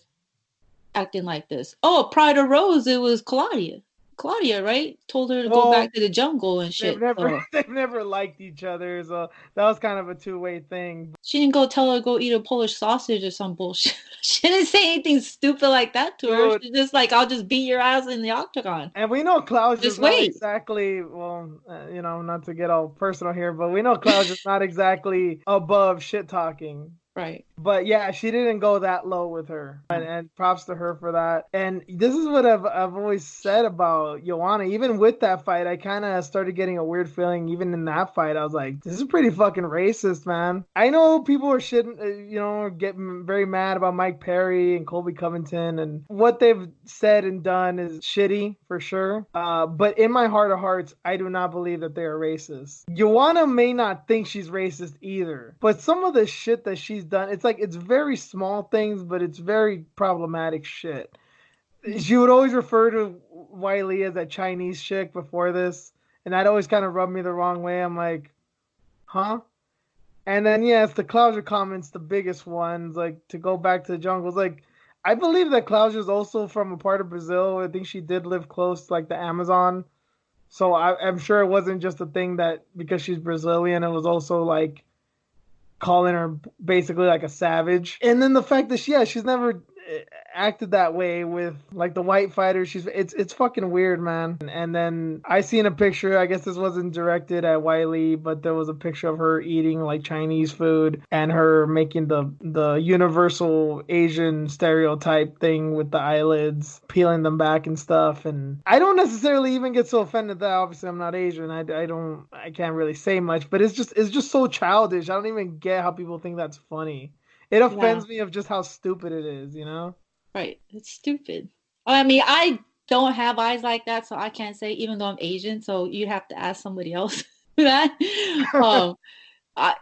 acting like this? Oh, Pride of Rose, it was Claudia. Claudia, right? Told her to go back Well, to the jungle and they've shit. never So they've never liked each other, so that was kind of a two-way thing. she didn't go tell her to go eat a Polish sausage or some bullshit. She didn't say anything stupid like that to her. Dude, She just like, I'll just beat your ass in the octagon. and we know Klaus is Just not wait. exactly, well, not to get all personal here, but we know Klaus is not exactly above shit talking. Right. But yeah, she didn't go that low with her, and props to her for that. And this is what I've always said about Joanna. Even with that fight, I kind of started getting a weird feeling. Even in that fight, I was like, this is pretty fucking racist, man. I know people are shitting, getting very mad about Mike Perry and Colby Covington, and what they've said and done is shitty for sure. But in my heart of hearts, I do not believe that they are racist. Joanna may not think she's racist either, but some of the shit that she's done, it's very small things, but it's very problematic shit. She would always refer to Wiley as a Chinese chick before this, and that always kind of rubbed me the wrong way. I'm like, huh? And then yes, the Clouser comments, the biggest ones, like to go back to the jungles. Like, I believe that Clouser is also from a part of Brazil. I think she did live close to like the Amazon. So I'm sure it wasn't just a thing that because she's Brazilian, it was also like calling her basically like a savage. And then the fact that she's never acted that way with like the white fighter. It's fucking weird, man. And then I seen a picture. I guess this wasn't directed at Wiley, but there was a picture of her eating like Chinese food and her making the universal Asian stereotype thing with the eyelids, peeling them back and stuff. And I don't necessarily even get so offended that obviously I'm not Asian. I can't really say much, but it's just so childish. I don't even get how people think that's funny. It Yeah. offends me of just how stupid it is, you know? Right. It's stupid. I mean, I don't have eyes like that, so I can't say, even though I'm Asian, so you'd have to ask somebody else that. Um, I,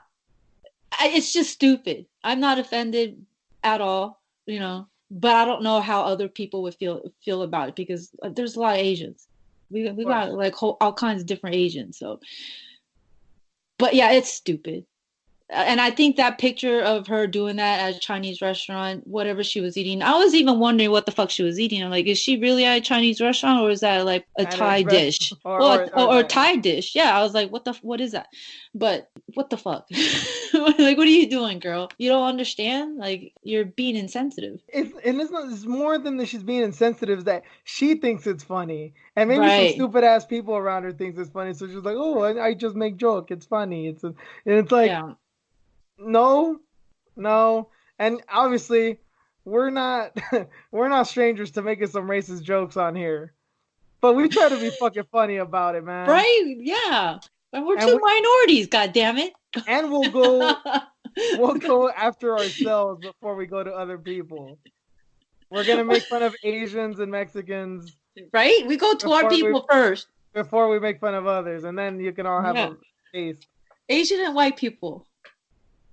it's just stupid. I'm not offended at all, but I don't know how other people would feel about it because there's a lot of Asians. We got like all kinds of different Asians. So, but yeah, it's stupid. And I think that picture of her doing that at a Chinese restaurant, whatever she was eating, I was even wondering what the fuck she was eating. I'm like, is she really at a Chinese restaurant or is that like a At a Thai dress dish? or Or that. Thai dish. Yeah, I was like, what is that? But what the fuck? Like, what are you doing, girl? You don't understand? Like, you're being insensitive. It's more than that she's being insensitive, that she thinks it's funny. And maybe some Right. stupid ass people around her thinks it's funny. So she's like, oh, I just make joke. It's funny. And it's like, Yeah. no, no. And obviously, we're not we're not strangers to making some racist jokes on here. But we try to be fucking funny about it, man. Right? Yeah. And we're And two we minorities, god damn it. and we'll go after ourselves before we go to other people. We're gonna make fun of Asians and Mexicans Right? We go to our before we people first. before we make fun of others, and then you can all have Yeah. a taste. Asian and white people.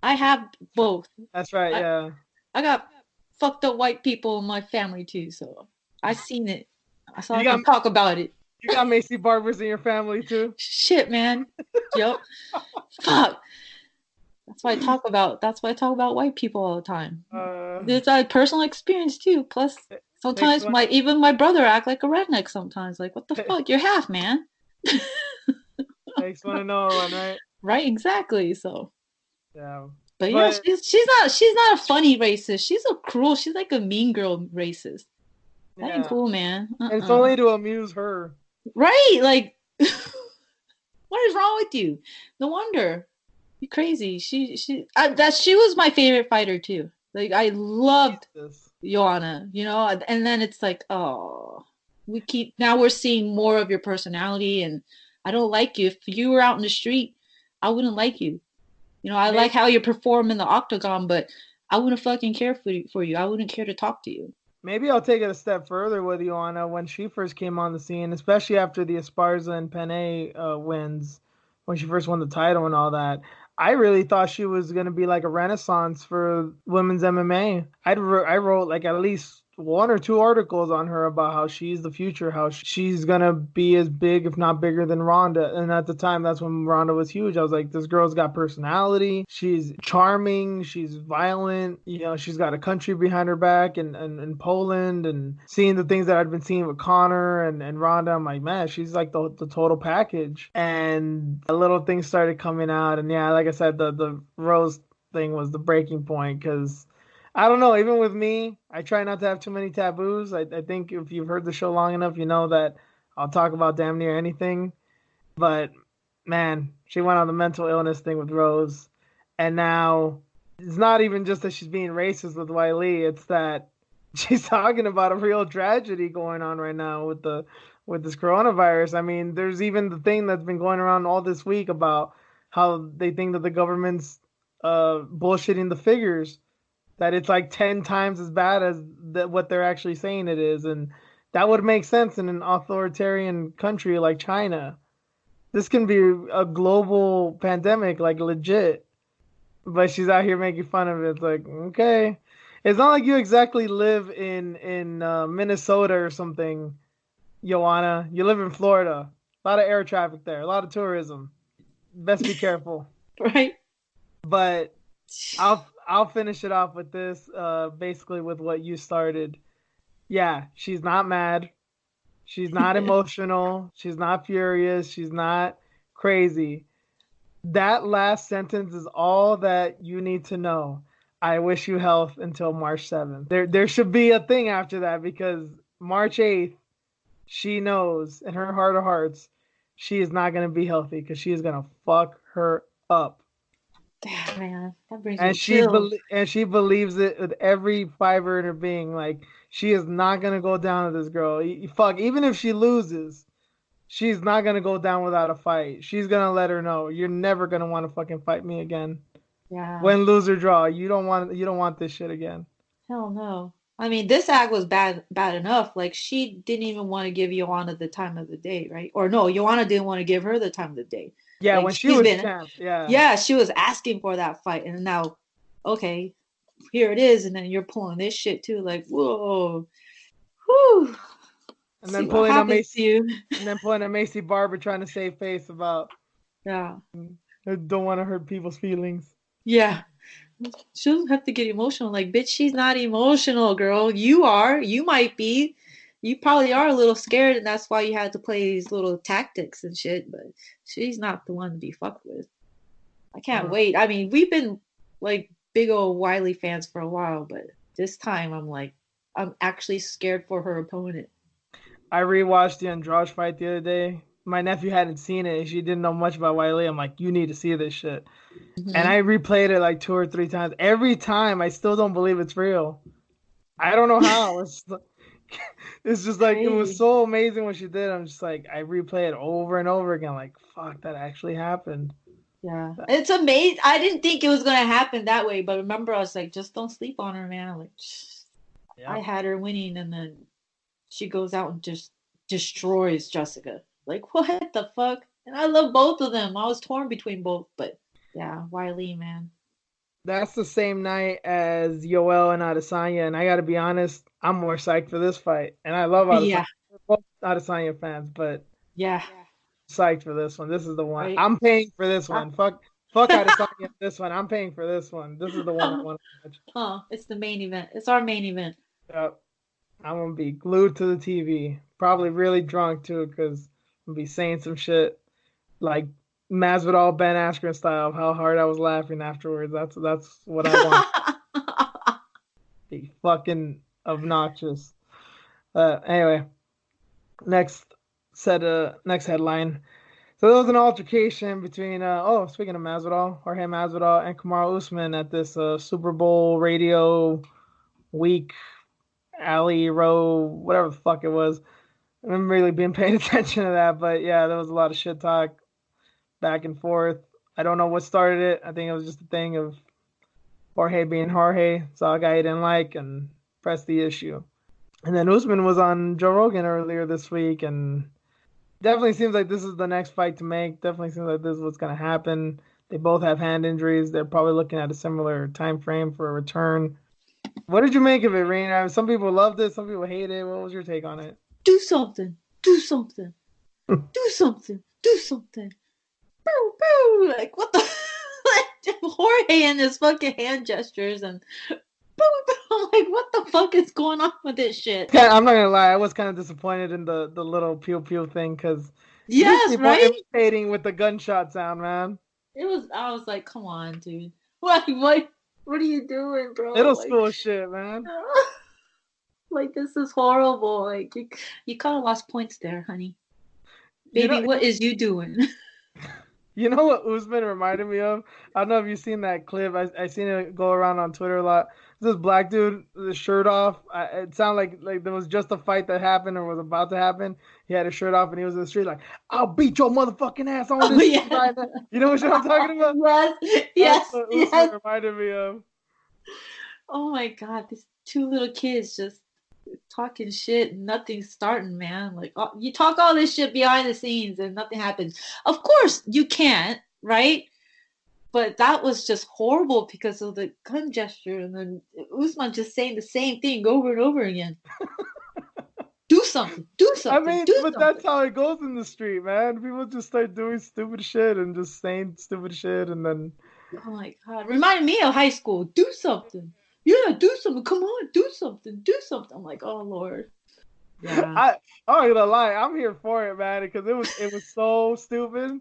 I have both. That's right, I, yeah. I got fucked up white people in my family too, so I seen it. So You I got can talk about it. you got Macy Barbers in your family too. Shit, man. Yep. Fuck. That's why I talk about white people all the time. It's a personal experience too. Plus Takes sometimes one even my brother act like a redneck sometimes. Like, what the fuck? You're half, man. takes one to know one, right? Right, exactly. So Yeah. but yeah, But she's not a funny racist. She's a cruel, she's like a mean girl racist. That ain't yeah, cool, man. and it's Uh-uh. only to amuse her. Right? Like, what is wrong with you? No wonder. You crazy. She was my favorite fighter too. Like, I loved Jesus. Joanna, and then it's like, oh, now we're seeing more of your personality, and I don't like you. If you were out in the street, I wouldn't like you. I like Maybe, how you perform in the octagon, but I wouldn't fucking care for you. I wouldn't care to talk to you. maybe I'll take it a step further with Joanna when she first came on the scene, especially after the Esparza and Penne wins, when she first won the title and all that. I really thought she was gonna be like a renaissance for women's MMA. I wrote like at least one or two articles on her about how she's the future, how she's gonna be as big, if not bigger, than Ronda. And at the time, that's when Ronda was huge. I was like, this girl's got personality. She's charming. She's violent. She's got a country behind her back, and Poland, and seeing the things that I'd been seeing with Connor and Ronda. I'm like, man, she's like the total package. And a little things started coming out, and yeah, like I said, the Rose thing was the breaking point because I don't know. Even with me, I try not to have too many taboos. I think if you've heard the show long enough, you know that I'll talk about damn near anything. But man, she went on the mental illness thing with Rose. And now it's not even just that she's being racist with Wiley, it's that she's talking about a real tragedy going on right now with this coronavirus. I mean, there's even the thing that's been going around all this week about how they think that the government's bullshitting the figures, that it's like 10 times as bad as what they're actually saying it is. And that would make sense in an authoritarian country like China. This can be a global pandemic, like legit. But she's out here making fun of it. It's like, okay. It's not like you exactly live in Minnesota or something, Joanna. You live in Florida. A lot of air traffic there, a lot of tourism. Best be careful. Right? But I'll finish it off with this, basically with what you started. Yeah, she's not mad. She's not emotional. She's not furious. She's not crazy. That last sentence is all that you need to know. I wish you health until March 7th. There should be a thing after that, because March 8th, she knows in her heart of hearts she is not going to be healthy because she is going to fuck her up. Damn, man, that brings me And chills. she believes it with every fiber in her being. Like, she is not gonna go down with this girl. Fuck, even if she loses, she's not gonna go down without a fight. She's gonna let her know, you're never gonna want to fucking fight me again. Yeah, Win, lose, or draw. You don't want this shit again. hell no. I mean, this act was bad enough. Like, she didn't even want to give Joanna the time of the day, right? Or no, Joanna didn't want to give her the time of the day. Yeah, Like, when she she's was been, champ, yeah. yeah, she was asking for that fight, and now, okay, here it is, and then you're pulling this shit too. Like, whoa, whew. And See then what happens to you. and then pulling a Macy Barber trying to save face about Yeah. don't want to hurt people's feelings. Yeah. She doesn't have to get emotional. Like, bitch, she's not emotional, girl. You are. You might be. You probably are a little scared, and that's why you had to play these little tactics and shit. But she's not the one to be fucked with. I can't wait. I mean, we've been like big old Wiley fans for a while, but this time I'm actually scared for her opponent. I rewatched the Andrade fight the other day. My nephew hadn't seen it. She didn't know much about Wiley. I'm like, you need to see this shit. And I replayed it like 2 or 3 times. Every time, I still don't believe it's real. I don't know how. It's just like it was so amazing what she did. I'm just like, I replay it over and over again. Like, fuck, that actually happened. Yeah, it's amazing. I didn't think it was gonna happen that way, but remember, I was like, just don't sleep on her, man. Like, I had her winning, and then she goes out and just destroys Jessica. Like, what the fuck? And I love both of them. I was torn between both, but yeah, Wiley, man. That's the same night as Yoel and Adesanya, and I got to be honest, I'm more psyched for this fight. And I love Adesanya. Yeah. We're both Adesanya fans, but yeah, psyched for this one. This is the one. right. I'm paying for this one. Fuck Adesanya. This one. I'm paying for this one. This is the one I want to watch. Oh, it's the main event. It's our main event. Yep. I'm gonna be glued to the TV. Probably really drunk too, because I'm gonna be saying some shit like Masvidal, Ben Askren style of how hard I was laughing afterwards. That's what I want. Be fucking obnoxious. Anyway, next headline. So there was an altercation between speaking of Masvidal, Jorge Masvidal and Kamaru Usman at this Super Bowl radio week alley row, whatever the fuck it was. I haven't really been paying attention to that, but yeah, there was a lot of shit talk back and forth. I don't know what started it. I think it was just a thing of Jorge being Jorge, saw a guy he didn't like and pressed the issue. And then Usman was on Joe Rogan earlier this week, and definitely seems like this is the next fight to make. Definitely seems like this is what's going to happen. They both have hand injuries. They're probably looking at a similar time frame for a return. What did you make of it, Rain? Some people loved it. Some people hate it. What was your take on it? Do something. Do something. Do something. Do something. Boo, boo. Like, what the? Jorge and his fucking hand gestures and boo, boo. I'm like, what the fuck is going on with this shit? I'm not gonna lie, I was kind of disappointed in the little pew pew thing because yes, right, imitating with the gunshot sound, man. I was like, come on, dude. What are you doing, bro? Middle school shit, man. Like, this is horrible. Like, you kind of lost points there, honey. Baby, what is you doing? You know what Usman reminded me of? I don't know if you've seen that clip. I seen it go around on Twitter a lot. This black dude with his shirt off. It sounded like there was just a fight that happened or was about to happen. He had his shirt off and he was in the street like, "I'll beat your motherfucking ass on this street right now." You know what I'm talking about? Yes. That's what Usman reminded me of. Oh my God, these two little kids just talking shit, nothing's starting, man. Like, you talk all this shit behind the scenes and nothing happens. Of course you can't, right? But that was just horrible because of the gun gesture and then Usman just saying the same thing over and over again. Do something. Do something. I mean, but that's how it goes in the street, man. People just start doing stupid shit and just saying stupid shit and then. Oh my God. Reminded me of high school. Do something. Yeah, do something. Come on, do something. Do something. I'm like, oh Lord. Yeah. I'm not gonna lie, I'm here for it, man, because it was so stupid.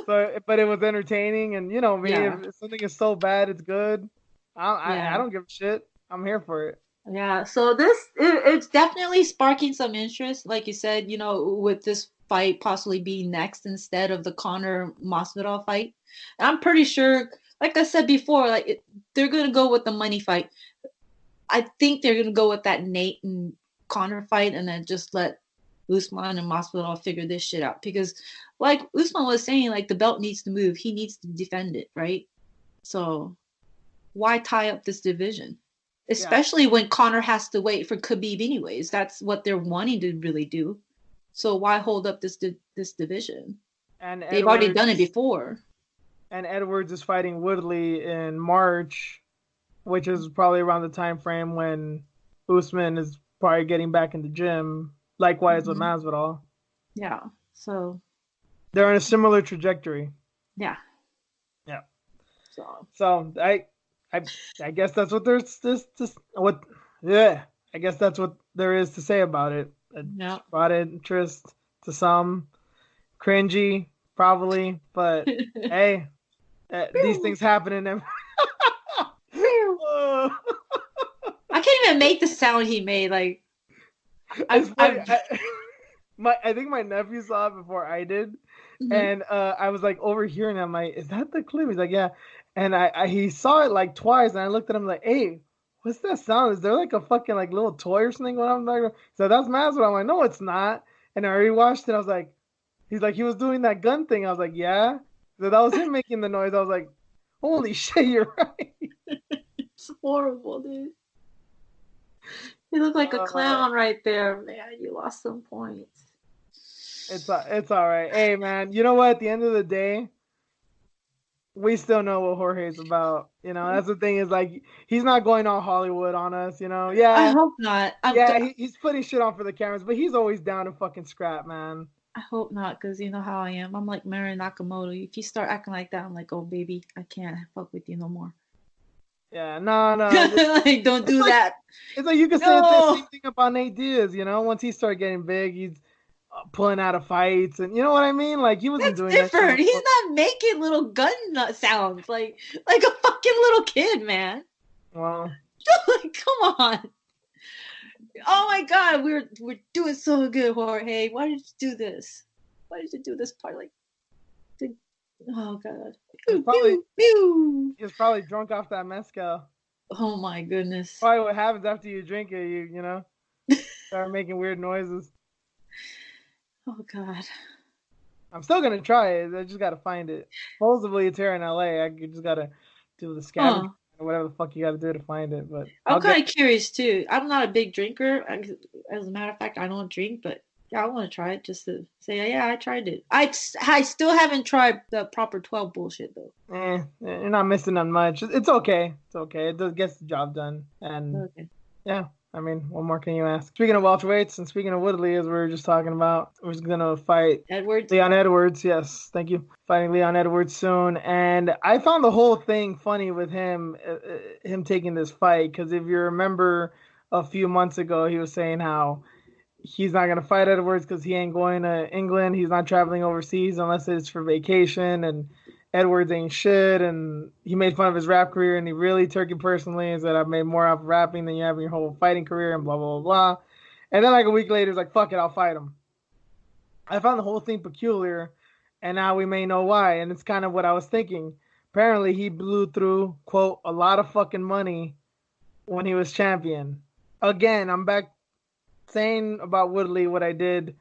But it was entertaining, and you know me, if something is so bad, it's good. I don't give a shit. I'm here for it. Yeah. So it's definitely sparking some interest, like you said. You know, with this fight possibly being next instead of the Conor Masvidal fight. And I'm pretty sure, like I said before, they're gonna go with the money fight. I think they're gonna go with that Nate and Conor fight, and then just let Usman and Masvidal figure this shit out. Because, like Usman was saying, like the belt needs to move. He needs to defend it, right? So, why tie up this division? Especially when Conor has to wait for Khabib anyways. That's what they're wanting to really do. So why hold up this division? And they've already done it before. And Edwards is fighting Woodley in March, which is probably around the time frame when Usman is probably getting back in the gym Likewise with Masvidal. Yeah. So they're on a similar trajectory. Yeah. Yeah. So I guess that's what there's what yeah. I guess that's what there is to say about it. Yeah. Brought interest to some, cringy probably, but hey, these things happen in them. I can't even make the sound he made. Like, I think my nephew saw it before I did, and I was like overhearing him. Like, is that the clip? He's like, yeah, and he saw it like twice, and I looked at him like, hey, what's that sound? Is there like a fucking like little toy or something going on? Like, so that's Masvidal. I'm like, no, it's not. And I rewatched it. I was like, he's like, he was doing that gun thing. I was like, yeah. So that was him making the noise. I was like, holy shit, you're right. It's horrible, dude. You look like a clown right there, man. You lost some points. It's all right. Hey, man, you know what? At the end of the day, we still know what Jorge's about. You know, that's the thing is like he's not going all Hollywood on us. You know, yeah. I hope not. He's putting shit on for the cameras, but he's always down to fucking scrap, man. I hope not, because you know how I am. I'm like Mary Nakamoto. If you start acting like that, I'm like, oh baby, I can't fuck with you no more. Yeah, no. Like, don't do that. It's like you can say the same thing about Nate Diaz. You know, once he started getting big, he's pulling out of fights, and you know what I mean. Like he wasn't doing different. That. He's not making little gun nut sounds like a fucking little kid, man. Well, come on. Oh my God, we're doing so good, Jorge. Why did you do this? Why did you do this part? Like, oh God. He was probably drunk off that mezcal. Oh my goodness. Probably what happens after you drink it, you know, start making weird noises. Oh God. I'm still gonna try it. I just gotta find it. Supposedly it's here in LA. I just gotta do the scavenger or whatever the fuck you gotta do to find it. But I'm kind of curious too. I'm not a big drinker. As a matter of fact, I don't drink, but yeah, I want to try it just to say, yeah, I tried it. I still haven't tried the proper 12 bullshit though. You're not missing on much. It's okay. It's okay. It gets the job done. And yeah. I mean, what more can you ask? Speaking of welterweights and speaking of Woodley, as we were just talking about, we're going to fight Leon Edwards. Yes, thank you. Fighting Leon Edwards soon. And I found the whole thing funny with him taking this fight, because if you remember a few months ago, he was saying how he's not going to fight Edwards because he ain't going to England. He's not traveling overseas unless it's for vacation, and Edwards ain't shit, and he made fun of his rap career, and he really took it personally and said, I've made more off rapping than you have in your whole fighting career, and blah, blah, blah. And then like a week later, he's like, fuck it, I'll fight him. I found the whole thing peculiar, and now we may know why, and it's kind of what I was thinking. Apparently, he blew through, quote, a lot of fucking money when he was champion. Again, I'm back saying about Woodley what I did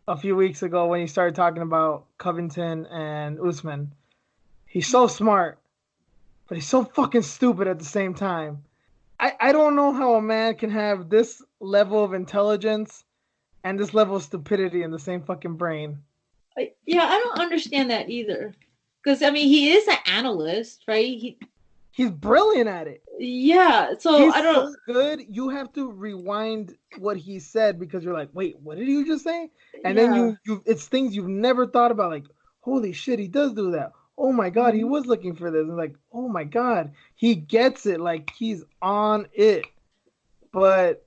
a few weeks ago when he started talking about Covington and Usman. He's so smart, but he's so fucking stupid at the same time. I don't know how a man can have this level of intelligence and this level of stupidity in the same fucking brain. Yeah, I don't understand that either. Because, I mean, he is an analyst, right? He's brilliant at it. Yeah, so I don't... so good, you have to rewind what he said because you're like, wait, what did you just say? And then you it's things you've never thought about, like, holy shit, he does do that. Oh my God, he was looking for this. And like, oh my God, he gets it. Like, he's on it. But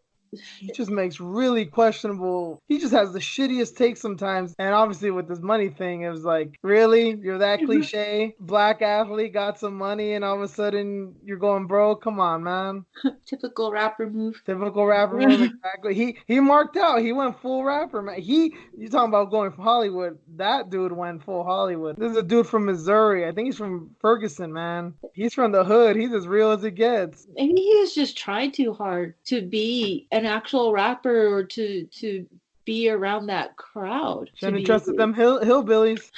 he just makes really questionable. He just has the shittiest takes sometimes. And obviously with this money thing, it was like, really? You're that cliche? Black athlete got some money and all of a sudden you're going broke? Come on, man. Typical rapper move. Exactly. He marked out. He went full rapper, man. You talking about going from Hollywood. That dude went full Hollywood. This is a dude from Missouri. I think he's from Ferguson, man. He's from the hood. He's as real as it gets. Maybe he was just trying too hard to be an actual rapper or to be around that crowd. Shouldn't have trusted them hillbillies.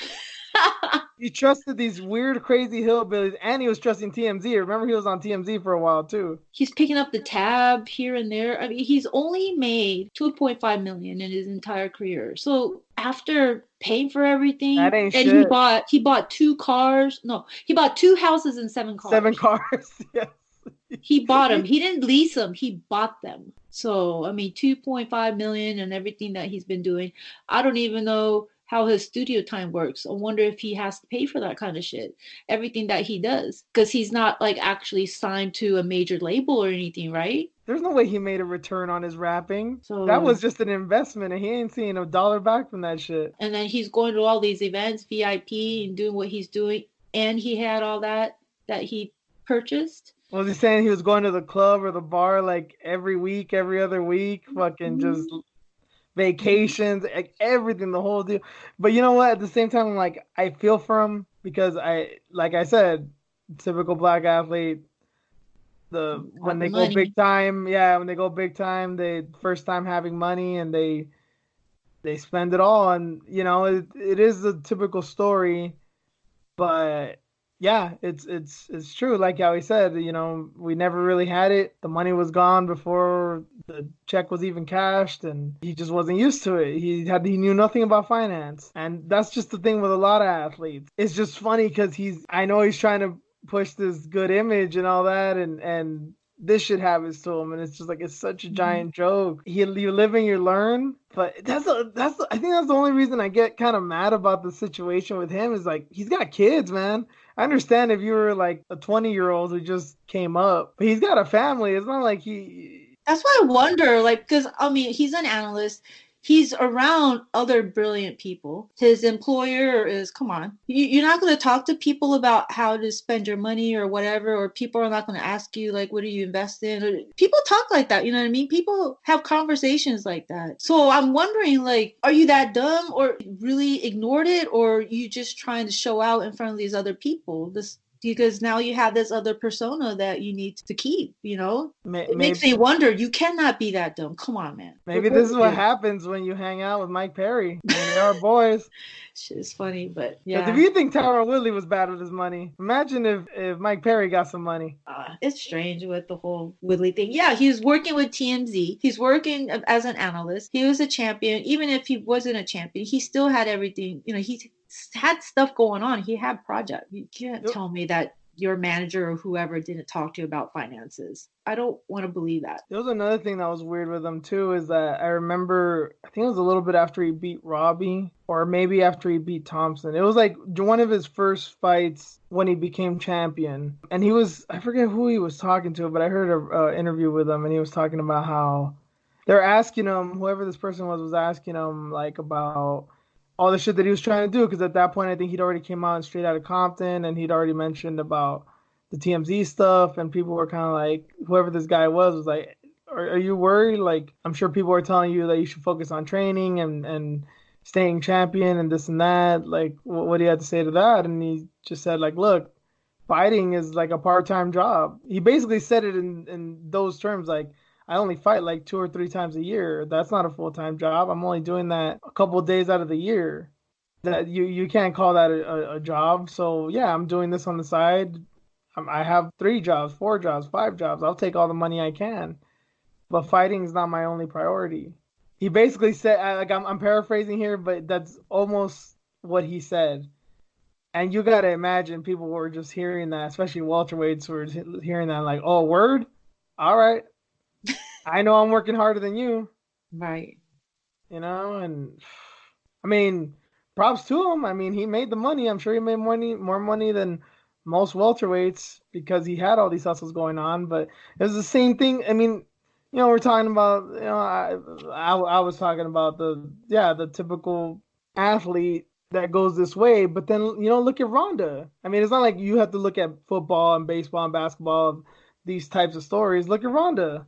He trusted these weird, crazy hillbillies, and he was trusting TMZ. Remember, he was on TMZ for a while, too. He's picking up the tab here and there. I mean, he's only made $2.5 million in his entire career. So after paying for everything, that ain't and shit. he bought 2 cars. No, he bought 2 houses and 7 cars. 7 cars, yes. He bought them. He didn't lease them. He bought them. So, I mean, 2.5 million and everything that he's been doing. I don't even know how his studio time works. I wonder if he has to pay for that kind of shit. Everything that he does. Because he's not like actually signed to a major label or anything, right? There's no way he made a return on his rapping. That So, was just an investment, and he ain't seeing a dollar back from that shit. and then he's going to all these events, VIP, and doing what he's doing. And he had all that he purchased. Was he saying he was going to the club or the bar like every week, every other week, fucking just vacations, like everything, the whole deal? But you know what? At the same time, I'm like, I feel for him because like I said, typical black athlete. When they go big time, yeah, when they go big time, they first time having money and they spend it all, and it is a typical story, but yeah, it's true. Like how he said, we never really had it. The money was gone before the check was even cashed, and he just wasn't used to it. He knew nothing about finance, and that's just the thing with a lot of athletes. It's just funny because I know he's trying to push this good image and all that, and this shit happens to him, and it's just like it's such a giant joke. You live and you learn, but I think that's the only reason I get kind of mad about the situation with him is like he's got kids, man. I understand if you were like a 20-year-old who just came up, but he's got a family. It's not like he. That's why I wonder, like, because I mean, he's an analyst. He's around other brilliant people. His employer is, come on, you're not going to talk to people about how to spend your money or whatever, or people are not going to ask you, like, what do you invest in? Or, people talk like that, you know what I mean? People have conversations like that. So I'm wondering, like, are you that dumb or really ignored it, or you just trying to show out in front of these other people? Because now you have this other persona that you need to keep, It makes me wonder, you cannot be that dumb. Come on, man. Maybe this is what happens when you hang out with Mike Perry. They are boys. Shit is funny, but yeah. Because if you think Tyron Woodley was bad with his money, imagine if Mike Perry got some money. It's strange with the whole Woodley thing. Yeah, he's working with TMZ. He's working as an analyst. He was a champion. Even if he wasn't a champion, he still had everything. He had stuff going on. He had projects. You can't tell me that your manager or whoever didn't talk to you about finances. I don't want to believe that. There was another thing that was weird with him too, is that I remember, I think it was a little bit after he beat Robbie, or maybe after he beat Thompson. It was like one of his first fights when he became champion. And I forget who he was talking to, but I heard an interview with him, and he was talking about how they're asking him, whoever this person was asking him, like, about all the shit that he was trying to do, because at that point I think he'd already came out straight out of Compton, and he'd already mentioned about the TMZ stuff, and people were kind of like, whoever this guy was like, are you worried? Like, I'm sure people are telling you that you should focus on training and staying champion and this and that. Like, what do you have to say to that? And he just said, like, look, fighting is like a part-time job. He basically said it in those terms, like, I only fight like 2 or 3 times a year. That's not a full-time job. I'm only doing that a couple of days out of the year. That you can't call that a job. So yeah, I'm doing this on the side. I have 3 jobs, 4 jobs, 5 jobs. I'll take all the money I can, but fighting is not my only priority. He basically said, like, I'm paraphrasing here, but that's almost what he said. And you got to imagine people were just hearing that, especially welterweights were hearing that, like, oh, word? All right. I know I'm working harder than you. Right. And I mean, props to him. I mean, he made the money. I'm sure he made more money than most welterweights because he had all these hustles going on. But it was the same thing. I mean, we're talking about, I was talking about the typical athlete that goes this way. But then, look at Ronda. I mean, it's not like you have to look at football and baseball and basketball, these types of stories. Look at Ronda.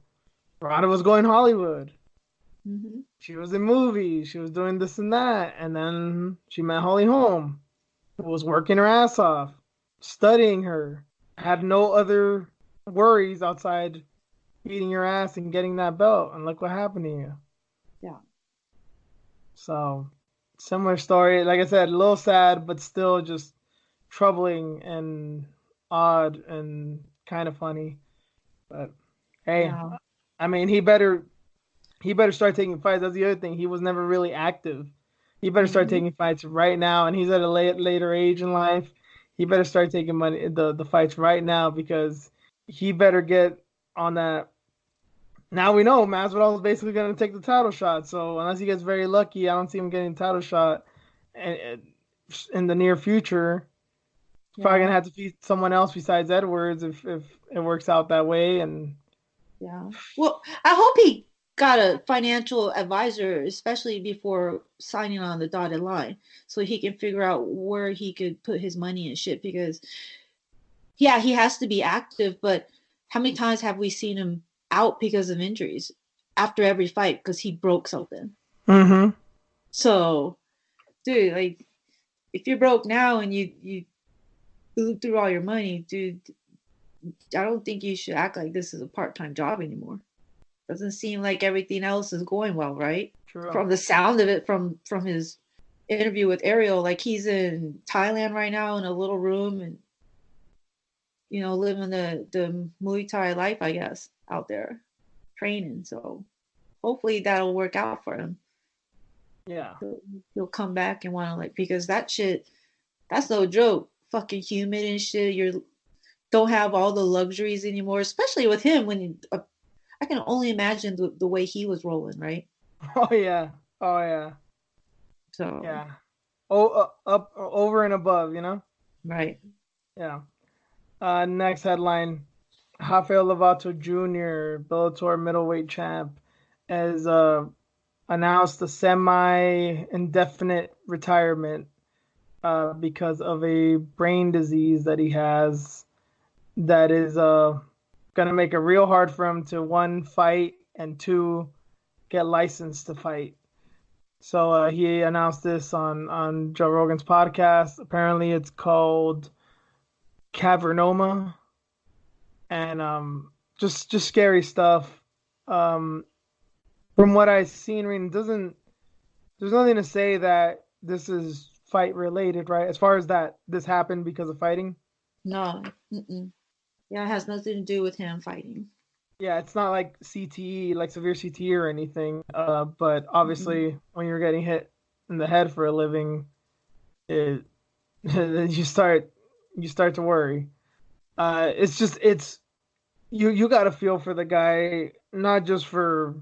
Ronda was going Hollywood. Mm-hmm. She was in movies. She was doing this and that. And then she met Holly Holm, who was working her ass off, studying her, had no other worries outside beating your ass and getting that belt. And look what happened to you. Yeah. So, similar story. Like I said, a little sad, but still just troubling and odd and kind of funny. But hey, yeah. I mean, he better start taking fights. That's the other thing. He was never really active. He better start taking fights right now. And he's at a later age in life. He better start taking the fights right now, because he better get on that. Now we know Masvidal is basically going to take the title shot. So unless he gets very lucky, I don't see him getting a title shot in the near future. He's probably Yeah. gonna have to beat someone else besides Edwards if it works out that way. And Yeah. Well, I hope he got a financial advisor, especially before signing on the dotted line, so he can figure out where he could put his money and shit. Because, yeah, he has to be active, but how many times have we seen him out because of injuries after every fight because he broke something? mm-hmm. So, dude, like, if you're broke now and you blew through all your money, dude, I don't think you should act like this is a part-time job anymore. Doesn't seem like everything else is going well, right? True. From the sound of it, from his interview with Ariel, like he's in Thailand right now in a little room and living the Muay Thai life, I guess, out there training. So hopefully that'll work out for him. Yeah. He'll come back and want to like because that shit, that's no joke. Fucking humid and shit. You don't have all the luxuries anymore, especially with him when I can only imagine the way he was rolling, right? Oh yeah. Oh yeah. So, Yeah. Oh, up, over and above. right. Yeah. Next headline: Rafael Lovato Jr., Bellator middleweight champ, has announced a semi-indefinite retirement because of a brain disease that he has that is going to make it real hard for him to, one, fight, and two, get licensed to fight. So he announced this on Joe Rogan's podcast. Apparently, it's called cavernoma, and just scary stuff. Um, from what I've seen, reading, doesn't there's nothing to say that this is fight related, right? As far as that this happened because of fighting. No. Mm-mm. Yeah, it has nothing to do with him fighting. Yeah, it's not like CTE, like severe CTE or anything. But Mm-mm. obviously, when you're getting hit in the head for a living, it you start to worry. It's you got to feel for the guy, not just for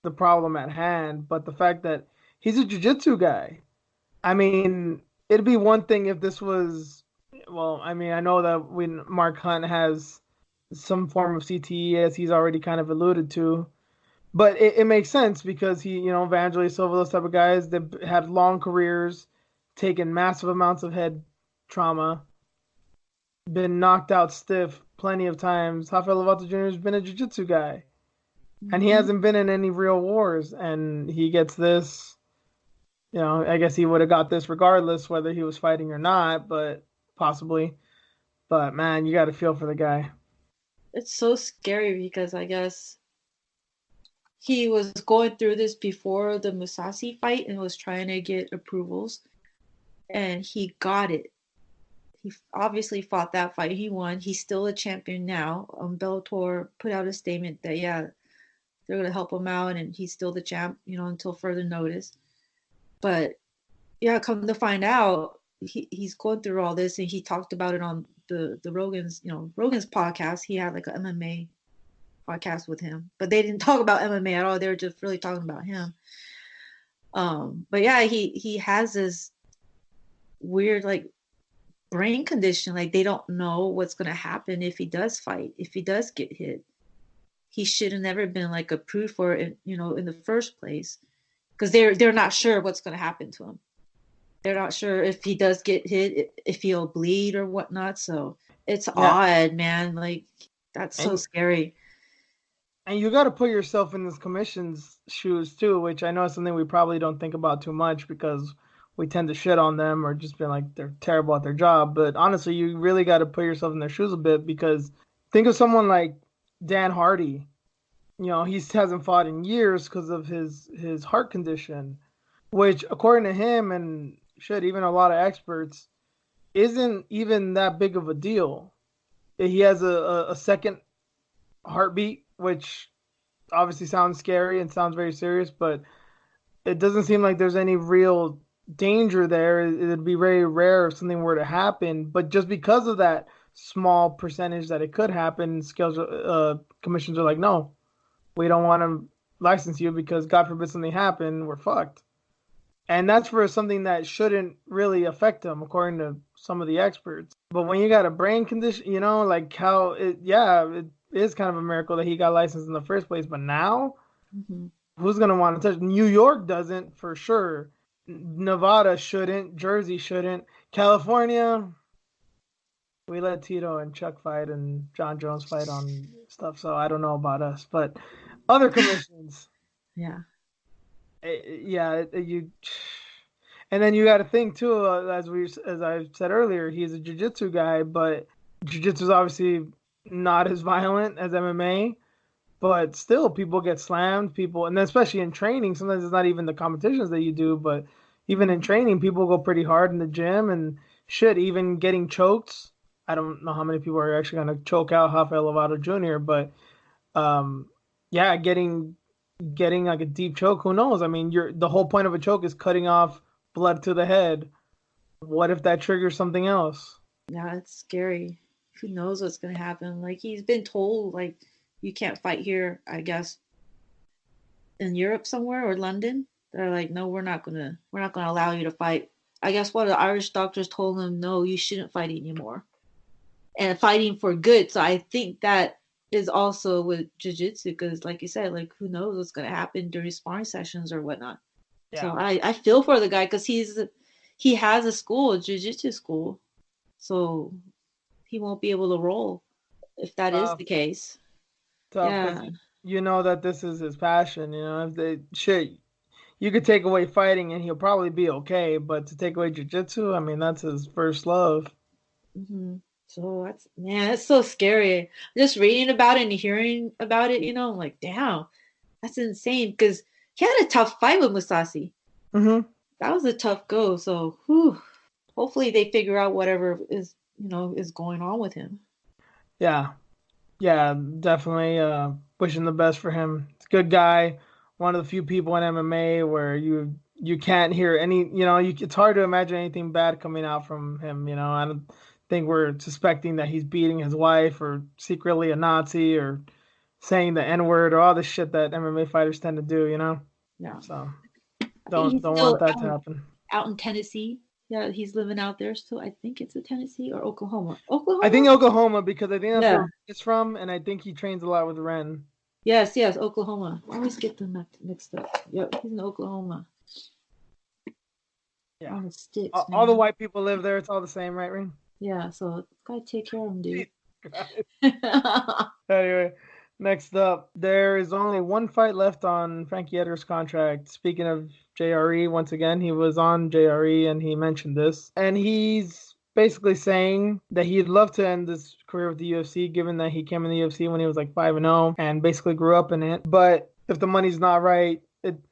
the problem at hand, but the fact that he's a jiu-jitsu guy. I mean, it'd be one thing if this was, well, I mean, I know that when Mark Hunt has some form of CTE, as he's already kind of alluded to, but it makes sense because Vangelis, Silva, those type of guys that had long careers, taken massive amounts of head trauma, been knocked out stiff plenty of times. Rafael Lovato Jr. has been a jiu-jitsu guy, and he Mm-hmm. hasn't been in any real wars, and he gets this. I guess he would have got this regardless whether he was fighting or not, but possibly. But man, you got to feel for the guy. It's so scary because I guess he was going through this before the Musasi fight and was trying to get approvals, and he got it. He obviously fought that fight. He won. He's still a champion now. Bellator put out a statement that yeah, they're gonna help him out, and he's still the champ, until further notice. But yeah, come to find out, he's going through all this, and he talked about it on the Rogan's podcast. He had like an MMA podcast with him, but they didn't talk about MMA at all. They were just really talking about him. But yeah, he has this weird like brain condition. Like they don't know what's gonna happen if he does fight, if he does get hit. He should have never been like approved for it, in the first place, because they're not sure what's gonna happen to him. They're not sure if he does get hit, if he'll bleed or whatnot. So it's Yeah, odd, man. Like that's so and scary. and you got to put yourself in this commission's shoes too, which I know is something we probably don't think about too much because we tend to shit on them or just be like they're terrible at their job. But honestly, you really got to put yourself in their shoes a bit because think of someone like Dan Hardy. He hasn't fought in years because of his heart condition, which according to him and shit, even a lot of experts, isn't even that big of a deal. He has a second heartbeat, which obviously sounds scary and sounds very serious, but it doesn't seem like there's any real danger there. It'd be very rare if something were to happen, but just because of that small percentage that it could happen, scales commissions are like, no, we don't want to license you because God forbid something happen, we're fucked. And that's for something that shouldn't really affect them, according to some of the experts. But when you got a brain condition, like how it is kind of a miracle that he got licensed in the first place. But now, who's gonna want to touch? New York doesn't for sure. Nevada shouldn't. Jersey shouldn't. California, we let Tito and Chuck fight and John Jones fight on stuff. So I don't know about us, but other commissions, Yeah. you. And then you got to think too, as I said earlier, he's a jiu-jitsu guy, but jiu-jitsu is obviously not as violent as MMA. But still, people get slammed. And then especially in training, sometimes it's not even the competitions that you do, but even in training, people go pretty hard in the gym and shit. Even getting choked. I don't know how many people are actually going to choke out Rafael Lovato Jr. But getting like a deep choke. Who knows? I mean, the whole point of a choke is cutting off blood to the head. What if that triggers something else? Yeah, it's scary. Who knows what's gonna happen? Like he's been told, like you can't fight here. I guess in Europe somewhere or London, they're like, no, we're not gonna allow you to fight. I guess what the Irish doctors told him, no, you shouldn't fight anymore, and fighting for good. So I think that is also with jiu-jitsu because, like you said, like who knows what's gonna happen during sparring sessions or whatnot. Yeah. So I feel for the guy because he has a school, a jiu-jitsu school, so he won't be able to roll if that is the case. Tough, yeah, that this is his passion. If you could take away fighting and he'll probably be okay, but to take away jiu-jitsu, I mean, that's his first love. Mm-hmm. So that's so scary. Just reading about it and hearing about it, I'm like, damn, that's insane. Because he had a tough fight with Musasi. Mm-hmm. That was a tough go. So, whew, hopefully they figure out whatever is going on with him. Yeah, definitely. Wishing the best for him. He's a good guy. One of the few people in MMA where you can't hear any. It's hard to imagine anything bad coming out from him. I don't think we're suspecting that he's beating his wife or secretly a Nazi or saying the N-word or all the shit that MMA fighters tend to do. Yeah. So don't want that to happen. Out in Tennessee. Yeah, he's living out there. So I think it's a Tennessee or Oklahoma. I think Oklahoma because I think that's where it's from, and I think he trains a lot with Ren. Yes, Oklahoma. I always get them mixed up. Yep, he's in Oklahoma. Yeah. On the sticks, all the white people live there. It's all the same, right, Ren? Yeah, so gotta take care of him, dude. Anyway, next up, there is only one fight left on Frankie Edgar's contract. Speaking of JRE, once again, he was on JRE and he mentioned this. And he's basically saying that he'd love to end his career with the UFC, given that he came in the UFC when he was like 5-0 and basically grew up in it. But if the money's not right,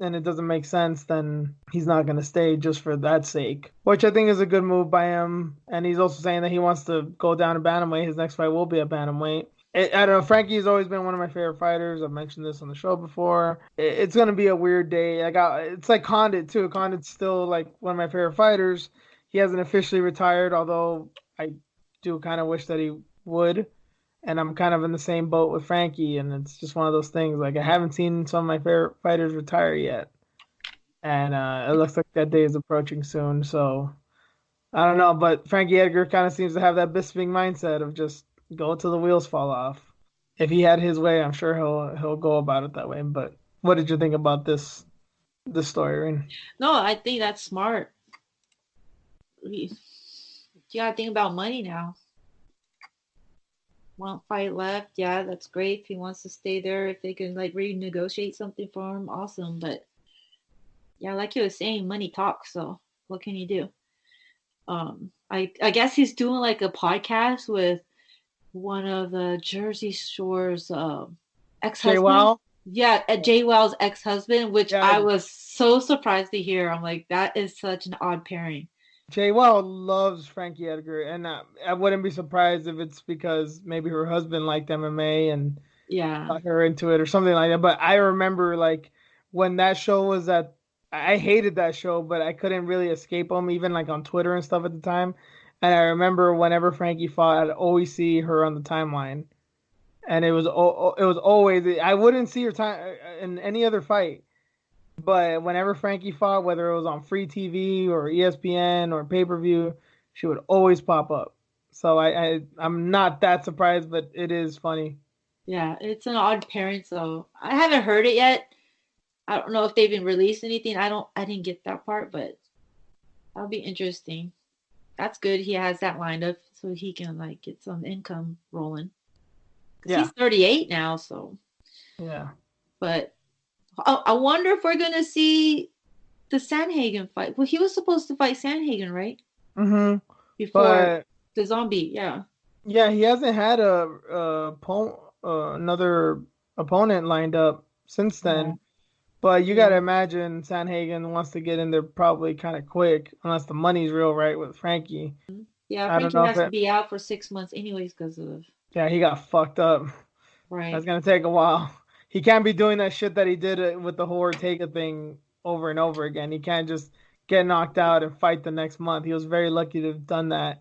and it doesn't make sense, then he's not going to stay just for that sake, which I think is a good move by him. And he's also saying that he wants to go down to bantamweight. His next fight will be at bantamweight. I don't know. Frankie's always been one of my favorite fighters. I've mentioned this on the show before. It's going to be a weird day. It's like Condit, too. Condit's still like one of my favorite fighters. He hasn't officially retired, although I do kind of wish that he would. And I'm kind of in the same boat with Frankie, and it's just one of those things. Like, I haven't seen some of my favorite fighters retire yet. And it looks like that day is approaching soon. So, I don't know. But Frankie Edgar kind of seems to have that Bisping mindset of just go till the wheels fall off. If he had his way, I'm sure he'll go about it that way. But what did you think about this story, Rin? No, I think that's smart. You gotta think about money now. One fight left, yeah, that's great. If he wants to stay there, if they can like renegotiate something for him, awesome. But yeah, like you were saying, money talks. So what can you do? I guess he's doing like a podcast with one of the Jersey Shore's ex-husband. JWoww? Yeah, JWoww's ex-husband, which I was so surprised to hear. I'm like, that is such an odd pairing. JWoww loves Frankie Edgar, and I wouldn't be surprised if it's because maybe her husband liked MMA and got her into it or something like that. But I remember like when that show was I hated that show, but I couldn't really escape them, even like on Twitter and stuff at the time. And I remember whenever Frankie fought, I'd always see her on the timeline, and it was always I wouldn't see her time in any other fight, but whenever Frankie fought, whether it was on free TV or ESPN or pay per view, she would always pop up. So I'm not that surprised, but it is funny. Yeah, it's an odd pairing, so I haven't heard it yet. I don't know if they've been released anything. I didn't get that part, but that'll be interesting. That's good. He has that lined up so he can like get some income rolling. Cause Yeah, he's 38 now, so. yeah. But I wonder if we're gonna see the Sanhagen fight. Well, he was supposed to fight Sanhagen, right? Mm-hmm. Before But the zombie, yeah. yeah, he hasn't had another opponent lined up since Yeah. then. But you Yeah. gotta imagine Sanhagen wants to get in there probably kind of quick, unless the money's real right with Frankie. Yeah, I don't Frankie know if has to it. be out for 6 months anyways because of Yeah, he got fucked up. That's right. gonna take a while. He can't be doing that shit that he did with the whole Ortega thing over and over again. He can't just get knocked out and fight the next month. He was very lucky to have done that.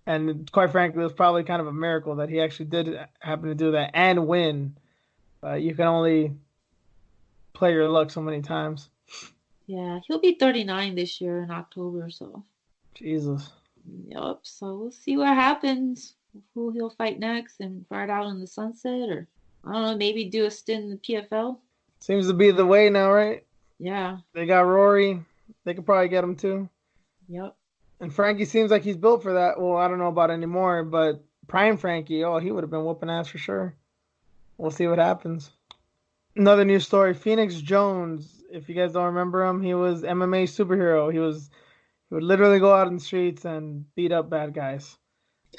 And quite frankly, it was probably kind of a miracle that he actually did happen to do that and win. You can only play your luck so many times. Yeah, he'll be 39 this year in October, so. Jesus. Yep. So we'll see what happens. Who he'll fight next and ride out in the sunset, or I don't know, maybe do a stint in the PFL. Seems to be the way now, right? Yeah. They got Rory. They could probably get him too. Yep. And Frankie seems like he's built for that. Well, I don't know about anymore, but prime Frankie, oh, he would have been whooping ass for sure. We'll see what happens. Another news story: Phoenix Jones. If you guys don't remember him, he was MMA superhero. He would literally go out in the streets and beat up bad guys.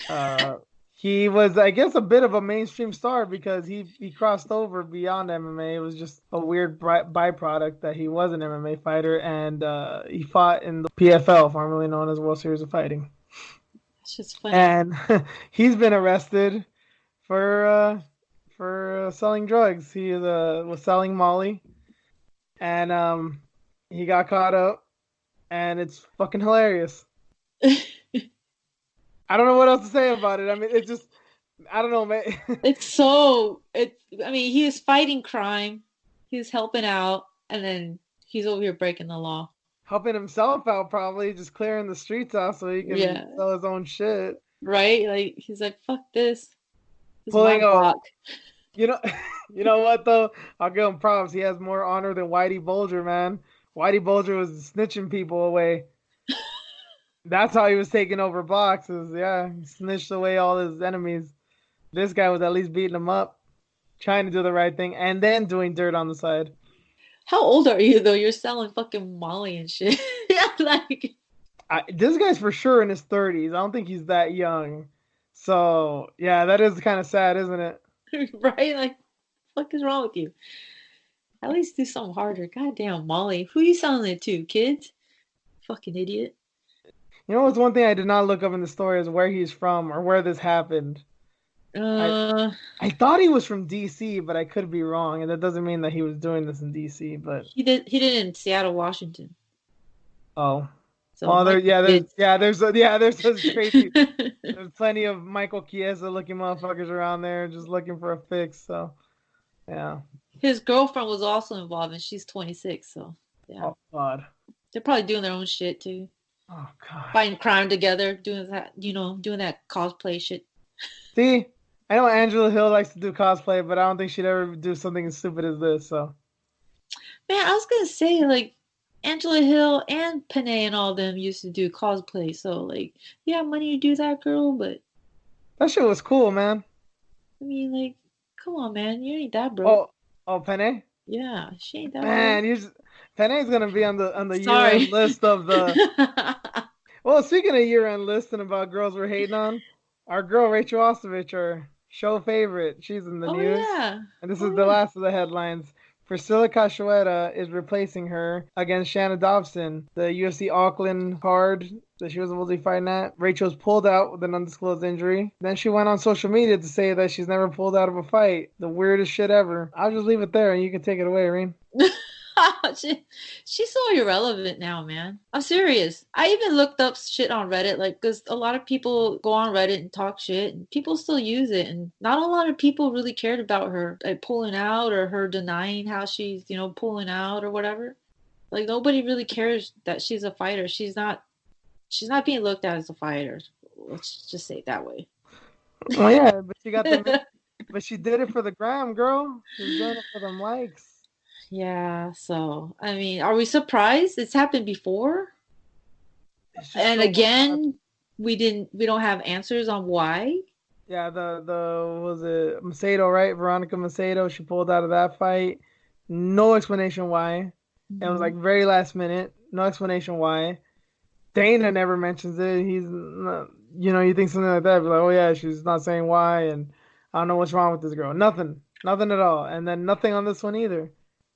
Uh, he was, I guess, a bit of a mainstream star because he crossed over beyond MMA. It was just a weird byproduct that he was an MMA fighter, and he fought in the PFL, formerly known as World Series of Fighting. It's just funny. And he's been arrested for selling drugs. He was selling Molly, and he got caught up, and it's fucking hilarious. I don't know what else to say about it. I mean, it's just I don't know, man. It's so I mean, he is fighting crime, he's helping out, and then he's over here breaking the law. Helping himself out, probably just clearing the streets out so he can Yeah. sell his own shit. Right? Like he's like, fuck this. This is my Pulling a, block. you know, you know what though? I'll give him props. He has more honor than Whitey Bulger, man. Whitey Bulger was snitching people away. That's how he was taking over boxes. Yeah, he snitched away all his enemies. This guy was at least beating them up, trying to do the right thing, and then doing dirt on the side. How old are you though? You're selling fucking Molly and shit. Yeah, like This guy's for sure in his 30s. I don't think he's that young. So, yeah, that is kind of sad, isn't it? right? Like, fuck is wrong with you? At least do something harder. Goddamn, Molly. Who you selling it to? Kids? Fucking idiot. You know what's one thing I did not look up in the story is where he's from or where this happened. I Uh, I thought he was from DC, but I could be wrong, and that doesn't mean that he was doing this in DC, but he did it in Seattle, Washington. oh. So Well, Mike did. there's those crazy. There's plenty of Michael Chiesa looking motherfuckers around there just looking for a fix. So, yeah. His girlfriend was also involved, and she's 26. So yeah, Oh God. they're probably doing their own shit too, Oh God. fighting crime together, doing that, doing that cosplay shit. See, I know Angela Hill likes to do cosplay, but I don't think she'd ever do something as stupid as this. So, Man, I was gonna say like Angela Hill and Panay and all them used to do cosplay. So like, you have money to do that, girl. But that shit was cool, man. I mean, like, come on, man, you ain't that broke. Oh, oh, Penne. Yeah, she ain't that Man, broke. Penne's gonna be on the year-end Sorry. list of the. Well, speaking of year-end list and about girls we're hating on, our girl Rachel Ostovich, our show favorite, she's in the Oh news, yeah. and this is Oh the yeah. last of the headlines. Priscilla Cachoeira is replacing her against Shanna Dobson, the UFC Auckland card that she was supposed to be fighting at. Rachel's pulled out with an undisclosed injury. Then she went on social media to say that she's never pulled out of a fight. The weirdest shit ever. I'll just leave it there and you can take it away, Reen. She's so irrelevant now, man. I'm serious. I even looked up shit on Reddit, like, because a lot of people go on Reddit and talk shit, and people still use it, and not a lot of people really cared about her, like, pulling out or her denying how she's, pulling out or whatever. Like, nobody really cares that she's a fighter. She's not being looked at as a fighter. Let's just say it that way. Well, yeah, but she did it for the gram, girl. She was doing it for them likes. Yeah, so I mean, are we surprised? It's happened before. And So again, we don't have answers on why. yeah, the was it Macedo, right? Veronica Macedo, she pulled out of that fight. No explanation why. It was like very last minute. No explanation why. Dana never mentions it. He's not, you think something like that, be like, oh yeah, she's not saying why, and I don't know what's wrong with this girl. Nothing at all, and then nothing on this one either.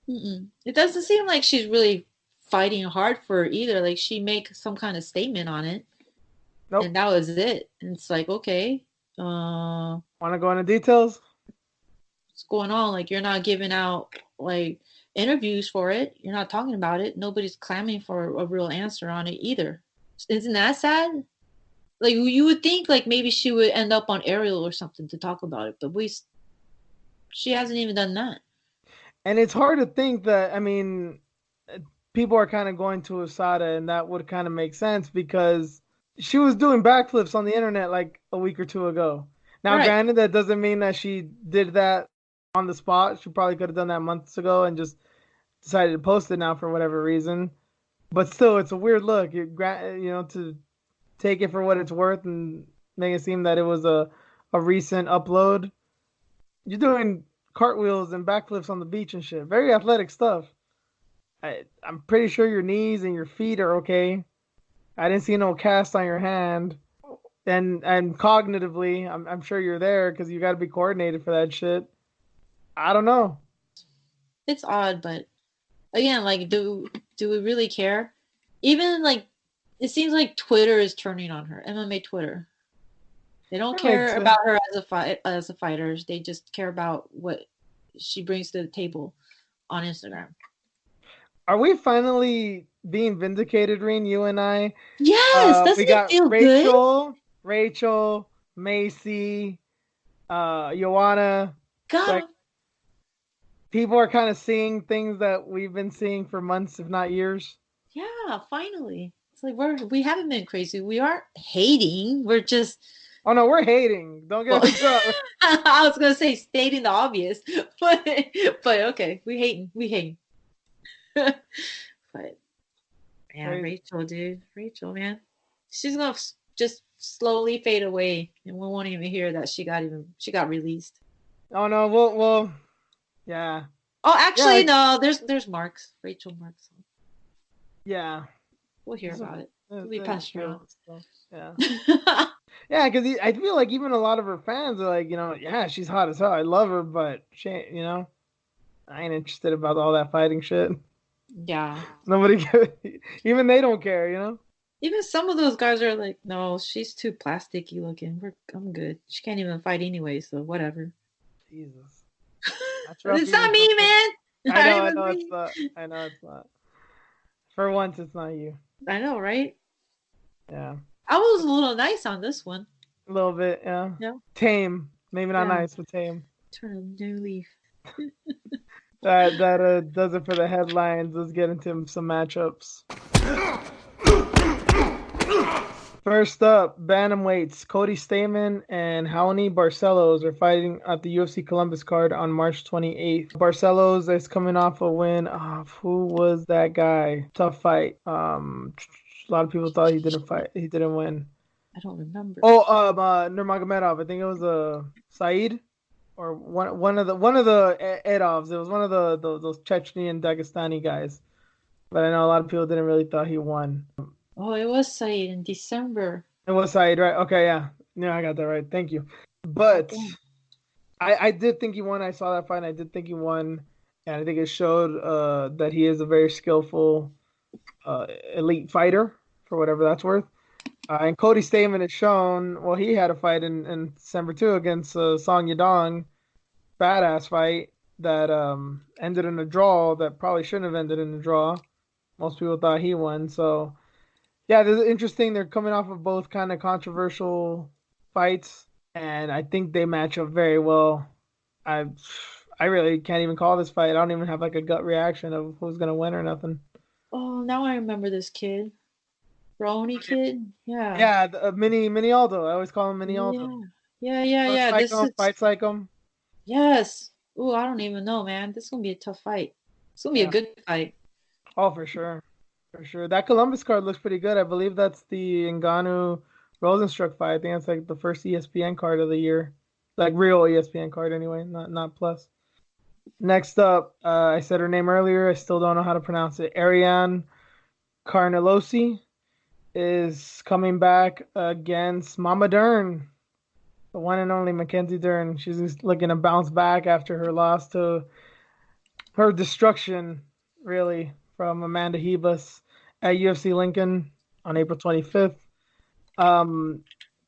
It doesn't seem like she's really fighting hard for it either. Like she make some kind of statement on it, Nope. and that was it. And it's like, okay, want to go into details? what's going on? Like you're not giving out like interviews for it. You're not talking about it. Nobody's clamming for a real answer on it either. Isn't that sad? Like you would think like maybe she would end up on Ariel or something to talk about it, but she hasn't even done that. And it's hard to think that, I mean, people are kind of going to USADA, and that would kind of make sense because she was doing backflips on the internet like a week or two ago. Now, Right. granted, that doesn't mean that she did that on the spot. She probably could have done that months ago and just decided to post it now for whatever reason. But still, it's a weird look. To take it for what it's worth and make it seem that it was a recent upload. You're doing cartwheels and backflips on the beach and shit. Very athletic stuff. I'm pretty sure your knees and your feet are okay. I didn't see no cast on your hand. And cognitively, I'm sure you're there because you got to be coordinated for that shit. I don't know. It's odd, but again, like, do we really care? Even like, it seems like Twitter is turning on her. MMA Twitter. They don't That makes care sense. about her as a fighter. They just care about what she brings to the table on Instagram. Are we finally being vindicated, Reen? You and I. Yes, We doesn't it got feel good? Rachel, Macy, Joanna. Like God, people are kind of seeing things that we've been seeing for months, if not years. yeah, finally. It's like we haven't been crazy. We aren't hating. We're just Oh no, we're hating. Don't well, get us wrong. I was gonna say stating the obvious, but okay, we hating. But yeah, Crazy. Rachel, dude, Rachel, man, she's gonna just slowly fade away, and we won't even hear that she got released. Oh no, well, yeah, Oh, yeah, actually, no. There's Marks, Rachel Marks. yeah. We'll hear There's about it. We'll be there's passed still around. stuff. Yeah, yeah, because I feel like even a lot of her fans are like, yeah, she's hot as hell. I love her, but I ain't interested about all that fighting shit. Yeah. Nobody, even they don't care. Even some of those guys are like, no, she's too plasticky looking. I'm good. She can't even fight anyway, so whatever. Jesus, that's rough It's even not for. me, man. Not I even know it's me. not. I know it's not. For once, it's not you. I know, right? Yeah, I was a little nice on this one. a little bit. Yeah, Yeah. tame. Maybe not Yeah. nice, but tame. Turn a new leaf. That does it for the headlines. Let's get into some matchups. First up, bantamweights Cody Stamann and Raoni Barcelos are fighting at the UFC Columbus card on March 28th. Barcelos is coming off a win. Who was that guy? Tough fight. A lot of people thought he didn't fight. He didn't win. I don't remember. Oh, Nurmagomedov. I think it was Saeed or one of the Edovs. It was one of those Chechnyan Dagestani guys. But I know a lot of people didn't really thought he won. Oh, it was Saeed in December. It was Saeed, right? Okay, yeah. Yeah, I got that right. Thank you. But I did think he won. I saw that fight and I did think he won. And I think it showed that he is a very skillful elite fighter, for whatever that's worth. And Cody Stamann has shown, he had a fight in December too against Song Yadong. Badass fight. that ended in a draw that probably shouldn't have ended in a draw. Most people thought he won. So yeah, this is interesting. They're coming off of both kind of controversial fights, and I think they match up very well. I I really can't even call this fight. I don't even have like a gut reaction of who's gonna win or nothing. Oh, now I remember this kid. Brony kid? Yeah. Yeah, mini Aldo. I always call him mini Aldo. Yeah. Yeah, yeah, Looks yeah. like This him, is fights like him. yes. Oh, I don't even know, man. This is gonna be a tough fight. It's gonna be a Yeah. good fight. Oh, for sure. For sure. That Columbus card looks pretty good. I believe that's the Ngannou Rosenstruck fight. I think that's like the first ESPN card of the year. Like real ESPN card anyway, not plus. Next up, I said her name earlier. I still don't know how to pronounce it. Ariane Carnelosi is coming back against Mama Dern, the one and only Mackenzie Dern. She's just looking to bounce back after her loss to her destruction, really, from Amanda Hebus at UFC Lincoln on April 25th. Um,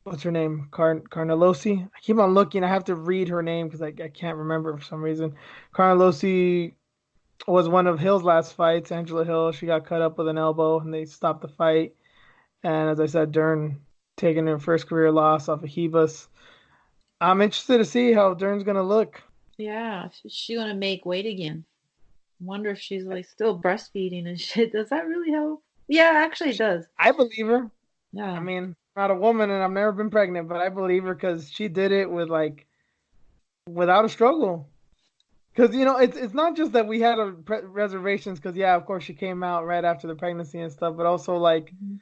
what's her name? Carnelosi. I keep on looking. I have to read her name because I can't remember for some reason. Carnelosi was one of Hill's last fights. Angela Hill. She got cut up with an elbow, and they stopped the fight. And as I said, Dern taking her first career loss off of Hebus. I'm interested to see how Dern's gonna look. Yeah, is she gonna make weight again? Wonder if she's like still breastfeeding and shit. Does that really help? Yeah, actually it does. I believe her. I Yeah. mean, I'm not a woman and I've never been pregnant, but I believe her because she did it with like without a struggle. Because it's not just that we had reservations. Because yeah, of course she came out right after the pregnancy and stuff, but also like Mhm.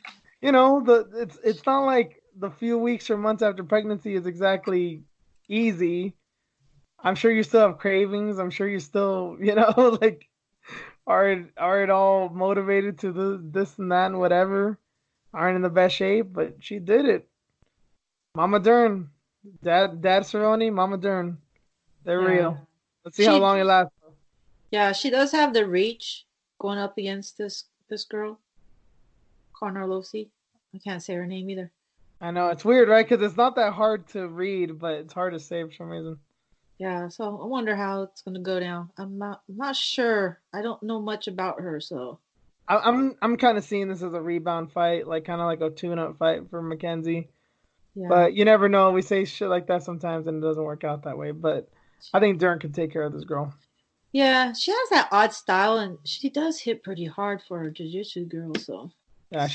it's not like the few weeks or months after pregnancy is exactly easy. I'm sure you still have cravings. I'm sure you still like are it all motivated to this and that and whatever. Aren't in the best shape, but she did it. Mama Dern, Dad Cerrone, Mama Dern, they're Yeah. real. Let's see how She long it lasts. yeah, she does have the reach going up against this girl, Carnarlosi. I can't say her name either. I know it's weird, right? Because it's not that hard to read, but it's hard to say for some reason. Yeah, so I wonder how it's gonna go down. I'm not sure. I don't know much about her, so I'm kind of seeing this as a rebound fight, like kind of like a tune-up fight for Mackenzie. yeah. But you never know. We say shit like that sometimes, and it doesn't work out that way. But I think Dern can take care of this girl. Yeah, she has that odd style and she does hit pretty hard for a jiu-jitsu girl, so Yeah, sweet.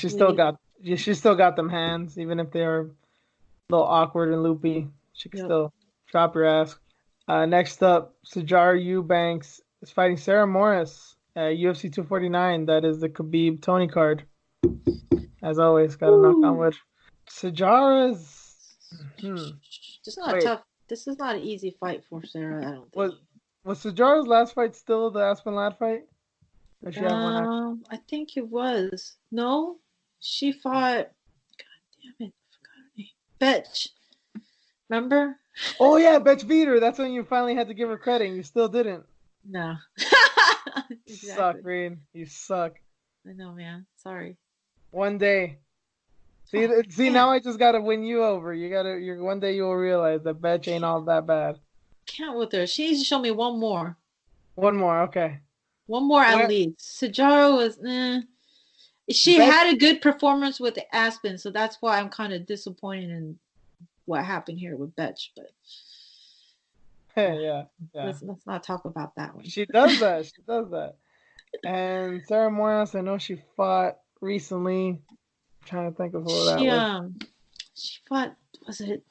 she still got them hands, even if they're a little awkward and loopy. She can Yep. still drop your ass. Next up, Sajar Eubanks is fighting Sarah Morris at UFC 249. That is the Khabib Tony card. As always, got to knock on Woo. wood. Sajara's. Hmm. Just not a Wait, tough. This is not an easy fight for Sarah, I don't think. was was Sajara's last fight still the Aspen Ladd fight? Or she have one after? I think it was. No, she fought. God damn it, I forgot her name. Betch. Remember? Oh yeah, Betch beat her. That's when you finally had to give her credit. And you still didn't. No. You suck, Exactly. Reed. You suck. I know, man. Sorry. One day. See, Ah, see. can't Now I just gotta win you over. You gotta. You're one day you will realize that Betch ain't can't all that bad. can't with her. She needs to show me one more. One more, okay. One more at What? least. Sajaro was she Betch. had a good performance with Aspen, so that's why I'm kind of disappointed in what happened here with Betch. But yeah, Yeah, yeah. let's not talk about that one. She does that. She does that. And Sarah Moras, I know she fought recently. I'm trying to think of who that She was. she fought, was it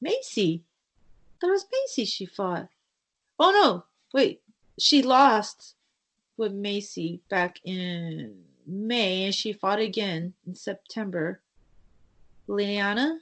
Macy? That was Macy she fought. Oh no, wait. She lost with Macy back in May and she fought again in September. Liliana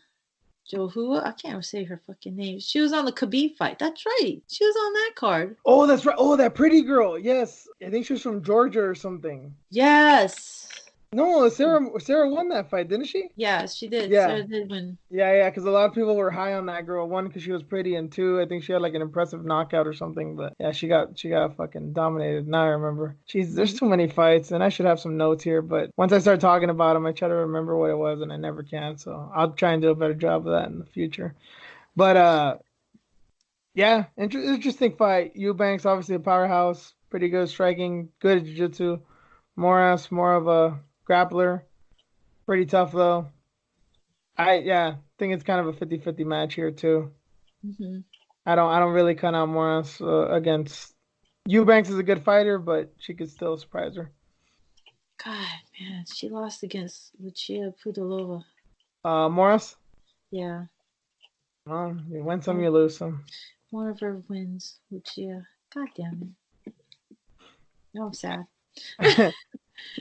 Johua, I can't say her fucking name. She was on the Khabib fight. That's right. She was on that card. Oh, that's right. Oh, that pretty girl. Yes, I think she was from Georgia or something. Yes. No, Sarah won that fight, didn't she? Yeah, she did. Yeah, Sarah did win. yeah. Because a lot of people were high on that girl. One, because she was pretty, and two, I think she had like an impressive knockout or something. But yeah, she got fucking dominated. Now I remember. Jeez, there's too many fights, and I should have some notes here. But once I start talking about them, I try to remember what it was, and I never can. So I'll try and do a better job of that in the future. But Yeah, interesting fight. Eubanks obviously a powerhouse, pretty good striking, good at jiu-jitsu. Moras more of a grappler, pretty tough though. I think it's kind of a 50-50 match here too. Hmm. I don't really count out Moras against Eubanks is a good fighter, but she could still surprise her. God, man, she lost against Lucia Pudilova. Moras, Yeah, well, you win some, one, you lose some. one of her wins, Lucia. God damn it. No, I'm sad.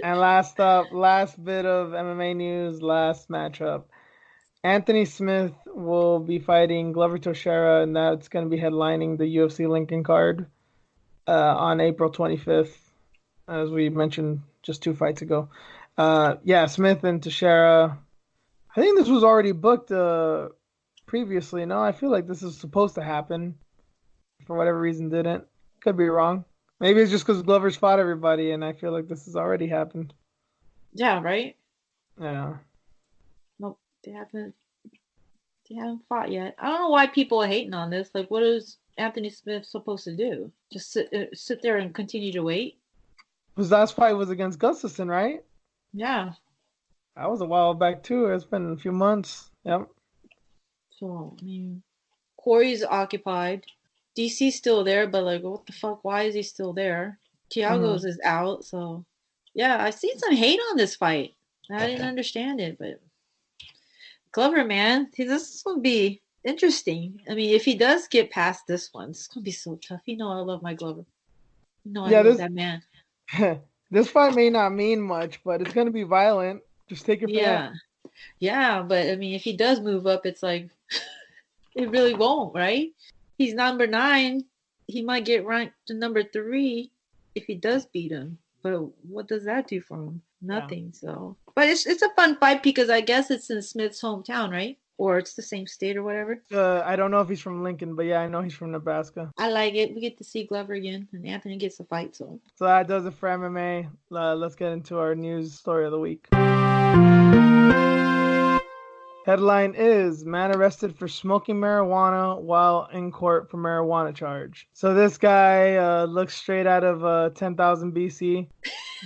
And last up, last bit of MMA news, last matchup. Anthony Smith will be fighting Glover Teixeira, and that's going to be headlining the UFC Lincoln card on April 25th, as we mentioned just 2 fights ago. Yeah, Smith and Teixeira. I think this was already booked previously. No, I feel like this is supposed to happen. For whatever reason, didn't. Could be wrong. Maybe it's just because Glover's fought everybody, and I feel like this has already happened. Yeah, right? Yeah. Nope, they haven't fought yet. I don't know why people are hating on this. Like, what is Anthony Smith supposed to do? Just sit there and continue to wait? His last fight was against Gustafsson, right? Yeah. That was a while back too. It's been a few months. Yep. So, I mean, Corey's occupied. DC's still there, but like, what the fuck? Why is he still there? Hmm. Thiago's is out, so yeah, I seen some hate on this fight. I didn't understand it, but Glover, man, this is gonna be interesting. I mean, if he does get past this one, it's gonna be so tough. You know, I love my Glover. You know, I Yeah, love this that man. this fight may not mean much, but it's gonna be violent. Just take it for that. Yeah, yeah, but I mean, if he does move up, it's like it really won't, right? He's number 9. He might get ranked to number 3 if he does beat him. But what does that do for him? Yeah. Nothing. So, but it's a fun fight because I guess it's in Smith's hometown, right? Or it's the same state or whatever. I don't know if he's from Lincoln, but yeah, I know he's from Nebraska. I like it. We get to see Glover again, and Anthony gets to fight. So, So that does it for MMA. Let's get into our news story of the week. Headline is man arrested for smoking marijuana while in court for marijuana charge. So this guy looks straight out of 10,000 BC.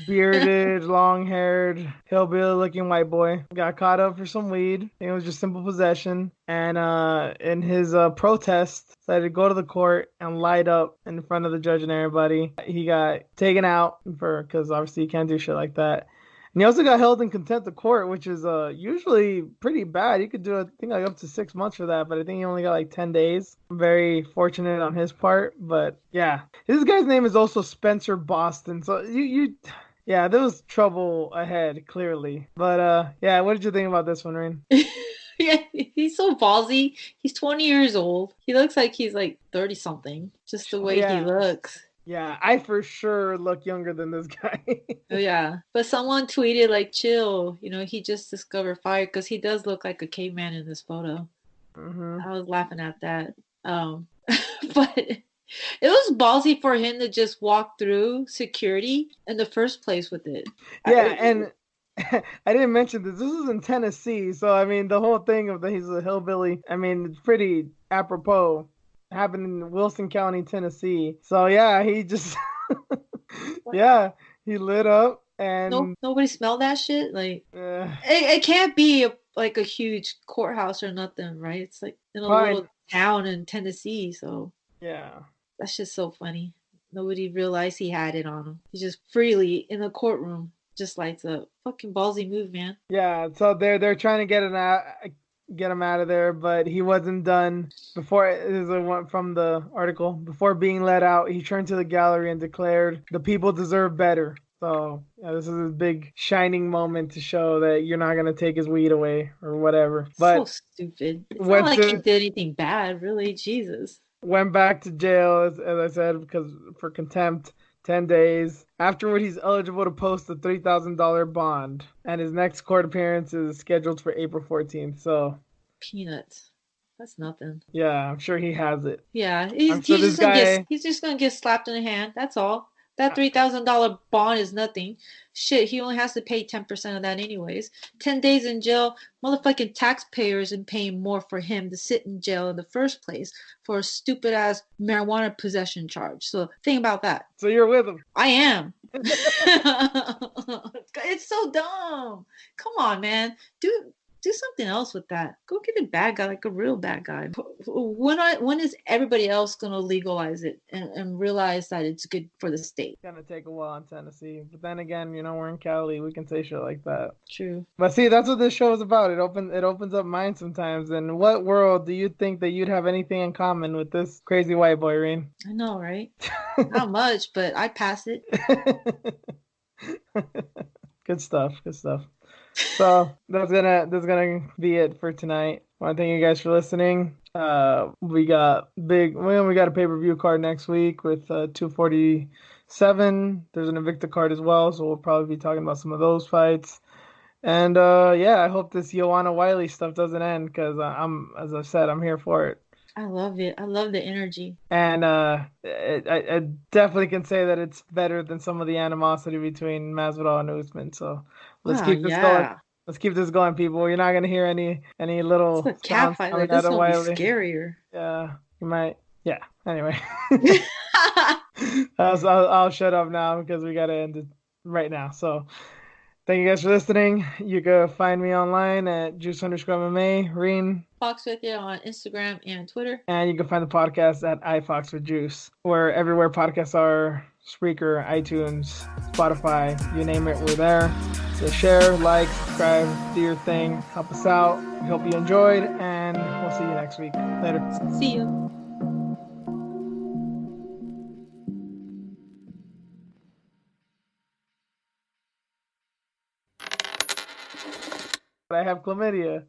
Bearded, long-haired, hillbilly-looking white boy got caught up for some weed. I think it was just simple possession. And in his protest, decided to go to the court and light up in front of the judge and everybody. He got taken out for because obviously you can't do shit like that. And he also got held in contempt of court, which is usually pretty bad. You could do I think like up to 6 months for that, but I think he only got like 10 days. Very fortunate on his part, but yeah, this guy's name is also Spencer Boston. So yeah, there was trouble ahead clearly. But yeah, what did you think about this one, Rain? yeah, he's so ballsy. He's 20 years old. He looks like he's like 30 something, just the way he Yeah, looks. yeah, I for sure look younger than this guy. Oh yeah, but someone tweeted like, "Chill, he just discovered fire because he does look like a caveman in this photo." Hmm. I was laughing at that, but it was ballsy for him to just walk through security in the first place with it. Yeah, and I didn't mention this. This is in Tennessee, so I mean the whole thing of that he's a hillbilly. I mean it's pretty apropos. Happened in Wilson County, Tennessee. So yeah, he just yeah, he lit up No, and nobody smelled that shit. Like uh, it can't be like a huge courthouse or nothing, right? It's like in a little fine. town in Tennessee, so Yeah. that's just so funny. Nobody realized he had it on him. He just freely in the courtroom just lights up. Fucking ballsy move, man. Yeah, so they're trying to get him out of there, but he wasn't done. Before this is a one from the article. Before being let out, he turned to the gallery and declared, "The people deserve better." So yeah, this is a big shining moment to show that you're not gonna take his weed away or whatever. So But stupid. It's not went like he to did anything bad, really. Jesus. went back to jail as I said because for contempt. 10 days. Afterward, he's eligible to post a $3,000 bond, and his next court appearance is scheduled for April 14th. So, Peanuts. That's nothing. yeah, I'm sure he has it. Yeah, I'm sure this guy, he's just gonna get slapped in the hand. That's all. That $3,000 bond is nothing. Shit, he only has to pay 10% of that anyways. 10 days in jail, motherfucking taxpayers are paying more for him to sit in jail in the first place for a stupid ass marijuana possession charge. So think about that. So you're with him. I am. It's so dumb. Come on, man. Do something else with that. Go get a bad guy, like a real bad guy. When is everybody else gonna legalize it and realize that it's good for the state? It's gonna take a while in Tennessee, but then again, we're in Cali. We can say shit like that. True. But see, that's what this show is about. It opens up minds sometimes. And what world do you think that you'd have anything in common with this crazy white boy, Reen? I know, right? Not much, but I pass it. Good stuff. Good stuff. So that's gonna be it for tonight. I want to thank you guys for listening. We got a pay-per-view card next week with 247. There's an Invicta card as well, so we'll probably be talking about some of those fights. And I hope this Joanna Wiley stuff doesn't end because as I said, I'm here for it. I love it. I love the energy. And I definitely can say that it's better than some of the animosity between Masvidal and Usman. So let's keep this going. Let's keep this going, people. You're not gonna hear any little cat fight like this. Will be scarier. Yeah, you might. Yeah. Anyway, I'll shut up now because we gotta end it right now. So. Thank you guys for listening. You can find me online at Juice_MMA. Reen. Fox with you on Instagram and Twitter. And you can find the podcast at iFoxWithJuice, where everywhere podcasts are, Spreaker, iTunes, Spotify, you name it, we're there. So share, like, subscribe, do your thing, help us out. We hope you enjoyed, and we'll see you next week. Later. See you. I have chlamydia.